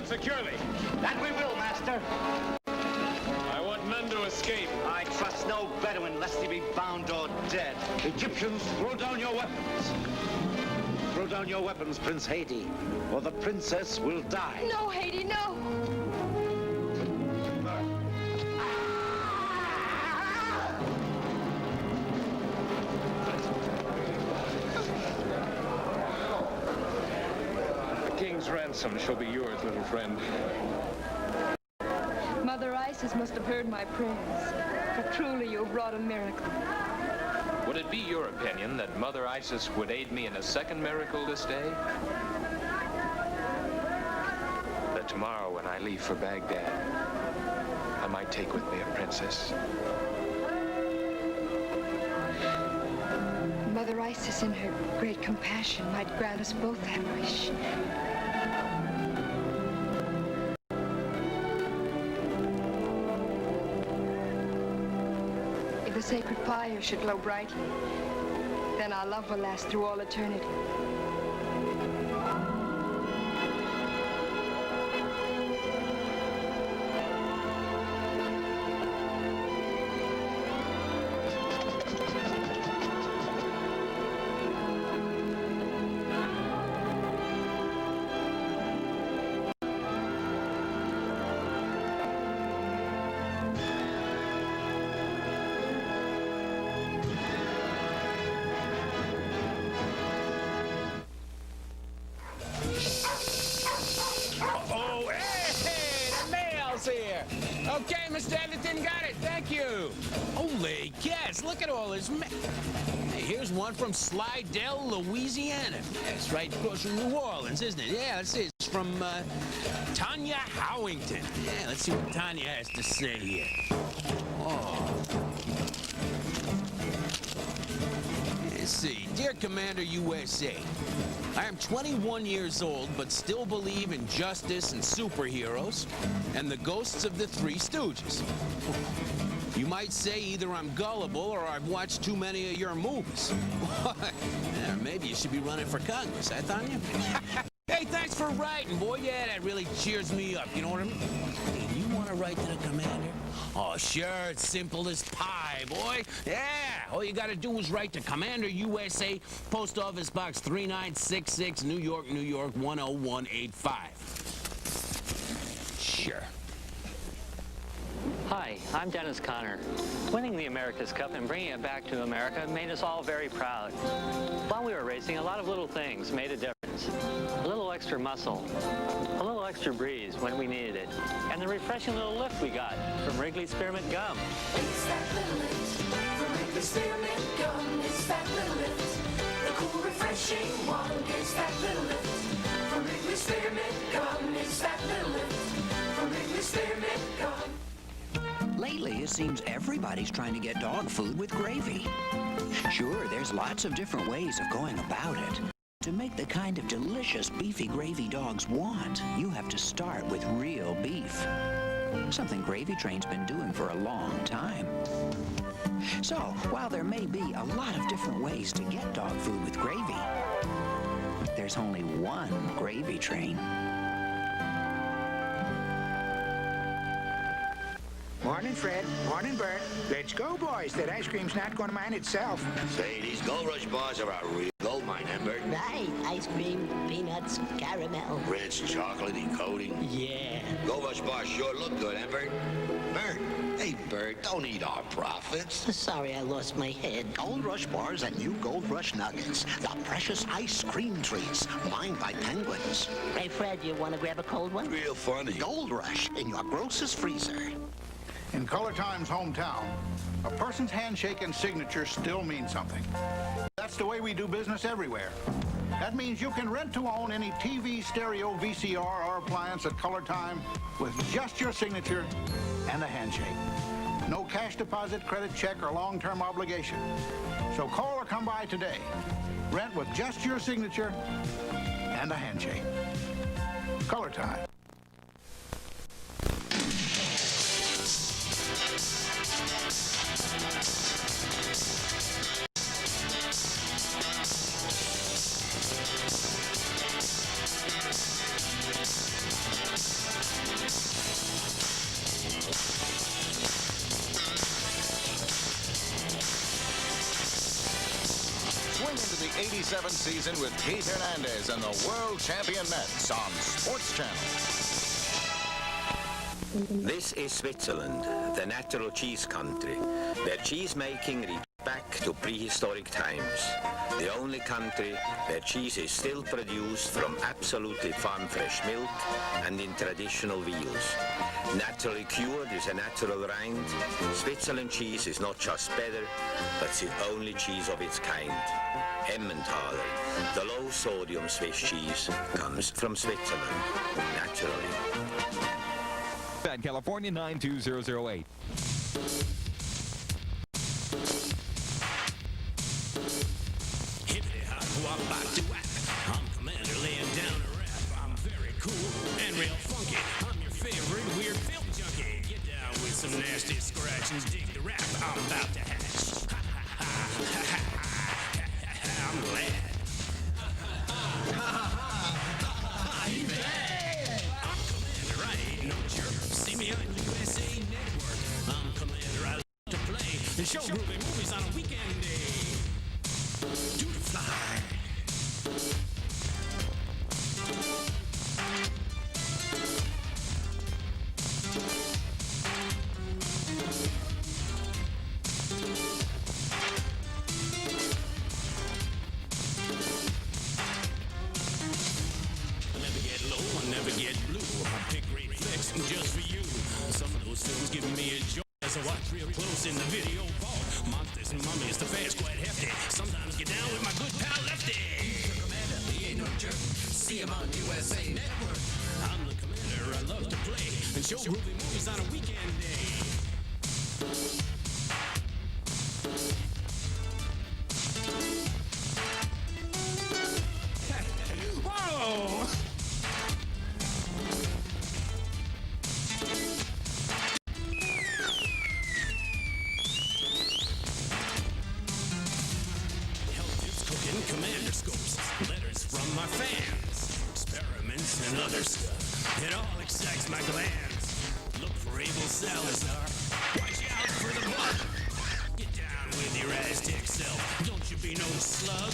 securely. That we will, Master. I want none to escape. I trust no Bedouin lest he be bound or dead. Egyptians, throw down your weapons. Throw down your weapons, Prince Haiti, or the princess will die. No, Haiti, no. The king's ransom shall be yours, little friend. Mother Isis must have heard my prayers, for truly you have wrought a miracle. Would it be your opinion that Mother Isis would aid me in a second miracle this day? That tomorrow when I leave for Baghdad, I might take with me a princess. Mother Isis, in her great compassion, might grant us both that wish. If the sacred fire should glow brightly, then our love will last through all eternity. Okay, Mr. Editon, got it. Thank you. Holy cats, look at all this. Hey, here's one from Slidell, Louisiana. That's right across from New Orleans, isn't it? Yeah, let's see. It's from Tanya Howington. Yeah, let's see what Tanya has to say here. Oh. Let's see. Dear Commander USA, I am 21 years old, but still believe in justice and superheroes and the ghosts of the Three Stooges. You might say either I'm gullible or I've watched too many of your movies. Yeah, maybe you should be running for Congress, huh, Tanya? Hey, thanks for writing, boy. Yeah, that really cheers me up. You know what I mean? Hey, you want to write to the commander? Oh, sure. It's simple as pie, boy. Yeah. All you got to do is write to Commander USA, Post Office Box 3966, New York, New York, 10185. Sure. Hi, I'm Dennis Conner. Winning the America's Cup and bringing it back to America made us all very proud. While we were racing, a lot of little things made a difference. A little extra muscle, a little extra breeze when we needed it, and the refreshing little lift we got from Wrigley Spearmint Gum. It's that little lift from Wrigley Spearmint Gum. It's that little lift, the cool, refreshing one. It's that little lift from Wrigley Spearmint Gum. It's that little lift from Wrigley Spearmint Gum. Lately, it seems everybody's trying to get dog food with gravy. Sure, there's lots of different ways of going about it. To make the kind of delicious beefy gravy dogs want, you have to start with real beef. Something Gravy Train's been doing for a long time. So, while there may be a lot of different ways to get dog food with gravy, there's only one Gravy Train. Morning, Fred. Morning, Bert. Let's go, boys. That ice cream's not going to mine itself. Say, these Gold Rush bars are a real gold mine, huh, Bert? Right. Ice cream, peanuts, caramel. Rich, chocolatey coating. Yeah. Gold Rush bars sure look good, huh, Bert? Bert, hey, Bert, don't eat our profits. Sorry, I lost my head. Gold Rush bars and new Gold Rush nuggets. The precious ice cream treats mined by penguins. Hey, Fred, you want to grab a cold one? Real funny. Gold Rush in your grocer's freezer. In Color Time's hometown, a person's handshake and signature still mean something. That's the way we do business everywhere. That means you can rent to own any TV, stereo, VCR, or appliance at Color Time with just your signature and a handshake. No cash deposit, credit check, or long-term obligation. So call or come by today. Rent with just your signature and a handshake. Color Time. into the 87th season with Keith Hernandez and the world champion Mets on Sports Channel. This is Switzerland, the natural cheese country, where cheese making reaches back to prehistoric times. The only country where cheese is still produced from absolutely farm-fresh milk and in traditional wheels. Naturally cured is a natural rind. Switzerland cheese is not just better, but the only cheese of its kind. Emmentaler, the low-sodium Swiss cheese, comes from Switzerland, naturally. Bad California 92008. I'm Commander laying down a rap. I'm very cool and real funky. I'm your favorite weird film junkie. Get down with some nasty scratches. Dig the rap I'm about to hatch. I'm glad. I'm Commander, I ain't no jerk. See me on USA Network. I'm Commander, I like to play and show Groovie movies on a weekend day. Do the fly. I never get low, I never get blue. I pick great flicks just for you. Some of those films give me a joy as I watch real close in the video vault. Monsters and mummies, the fair's quite hefty. Sometimes get down with my good pal Lefty. He's the commander, he ain't no jerk. See him on USA Network. I'm the commander, I love to play and show Groovie movies on a weekend day. Whoa! Commander scopes, letters from my fans, experiments and other stuff. It all excites my glands. Look for Abel Salazar. Watch out for the bug. Get down with your Aztec self. Don't you be no slug.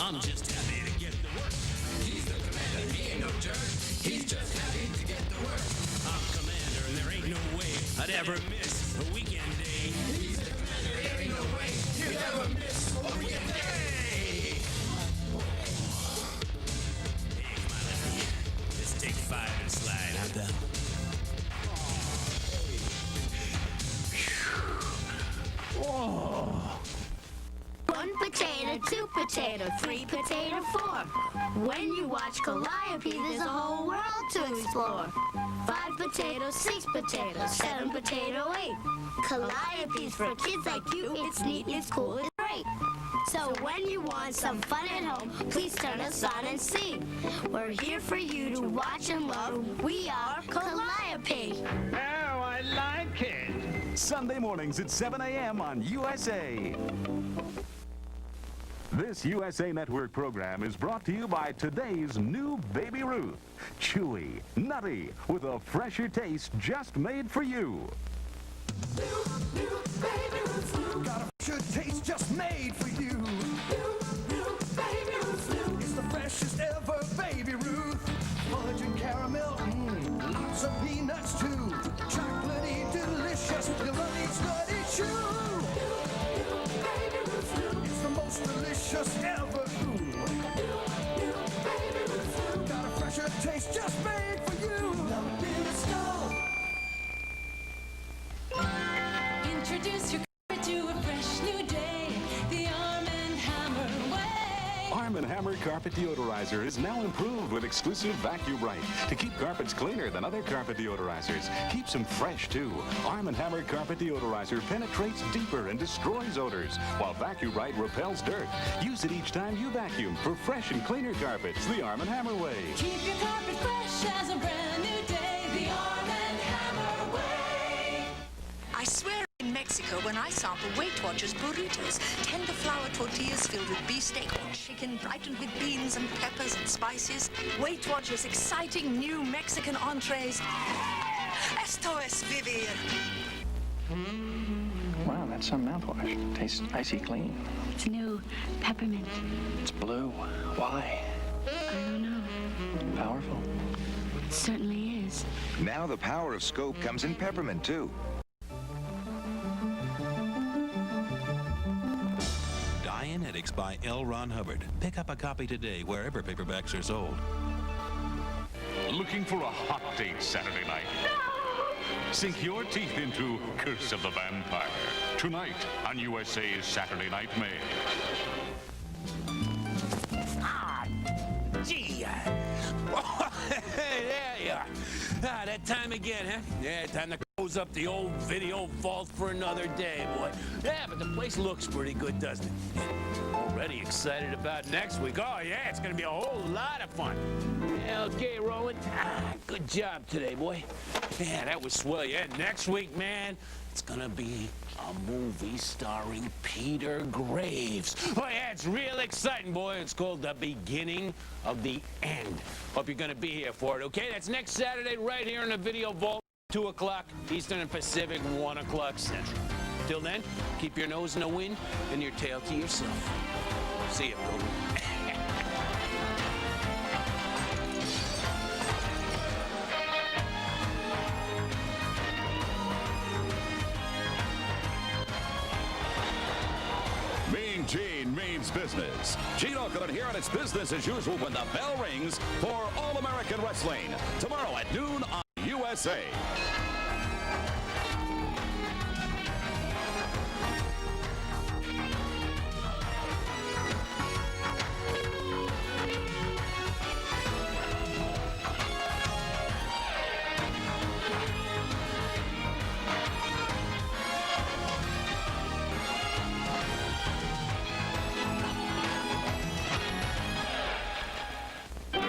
I'm just happy to get to work. He's the commander, he ain't no jerk. He's just happy to get to work. I'm commander and there ain't no way I'd ever miss a weekend day. He's the commander, there ain't no way you'd ever miss a weekend day. Hey, come on, Lefty. Let's take 5 and slide out down. Whoa. 1 potato, 2 potato, 3 potato, 4. When you watch Calliope, there's a whole world to explore. 5 potatoes, 6 potatoes, 7 potato, 8. Calliope's for kids like you. It's neat, it's cool, it's great. So when you want some fun at home, please turn us on and see. We're here for you to watch and love. We are Calliope. Oh, I like it. Sunday mornings at 7 a.m. on USA. This USA Network program is brought to you by today's new Baby Ruth. Chewy, nutty, with a fresher taste just made for you. New Baby Ruth. Got a fresher taste just made for you. New Baby Ruth. It's the freshest ever Baby Ruth. Fudge and caramel, lots of peanuts too. Chocolatey, delicious, you'll love each nutty chew. It's the most delicious ever. Got a fresher taste just made for you. Love it in the stove. Introduce your carpet to a fresh new day. The Arm & Hammer way. Arm & Hammer Carpet Deodorizer is now improved with exclusive Vacuum Bright to keep carpets cleaner than other carpet deodorizers. Keeps them fresh, too. Arm & Hammer Carpet Deodorizer penetrates deeper and destroys odors, while Vacuum Bright repels dirt. Use it each time you vacuum for fresh and cleaner carpets the Arm & Hammer way. Keep your carpet fresh as a brand new day. The Arm & Hammer sample Weight Watchers burritos, tender flour tortillas filled with beefsteak or chicken, brightened with beans and peppers and spices. Weight Watchers' exciting new Mexican entrees. Esto es vivir. Wow, that's some mouthwash. Tastes icy clean. It's new. Peppermint. It's blue. Why? I don't know. Powerful. It certainly is. Now the power of Scope comes in peppermint, too. Dianetics by L. Ron Hubbard. Pick up a copy today wherever paperbacks are sold. Looking for a hot date Saturday night? Sink your teeth into Curse of the Vampire. Tonight on USA's Saturday Night Mail. Gee, there you are. That time again, huh? Yeah, time to close up the old video vault for another day, boy. Yeah, but the place looks pretty good, doesn't it? Already excited about next week. Oh, yeah, it's gonna be a whole lot of fun. Yeah, okay, Roland. Good job today, boy. Yeah, that was swell. Yeah, next week, man, it's gonna be a movie starring Peter Graves. Oh, yeah, it's real exciting, boy. It's called The Beginning of the End. Hope you're gonna be here for it, okay? That's next Saturday right here in the Video Vault, 2 o'clock Eastern and Pacific, 1 o'clock Central. Till then, keep your nose in the wind and your tail to yourself. See you, bro. Mean Gene means business. Gene Okerlund here, and it's business as usual when the bell rings for All-American Wrestling. Tomorrow at noon on USA.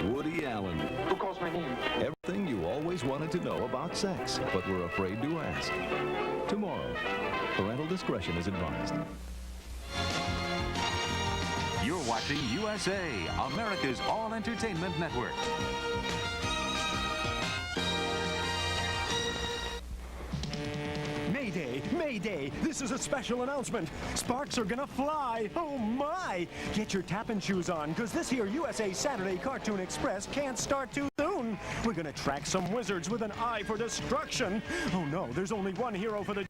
Woody Allen. Who calls my name? Everything you always wanted to know about sex, but were afraid to ask. Tomorrow, parental discretion is advised. You're watching USA, America's all-entertainment network. Mayday! Mayday! This is a special announcement. Sparks are gonna fly. Oh my! Get your tapping shoes on, because this here USA Saturday Cartoon Express can't start too soon. We're gonna track some wizards with an eye for destruction. Oh no, there's only one hero for the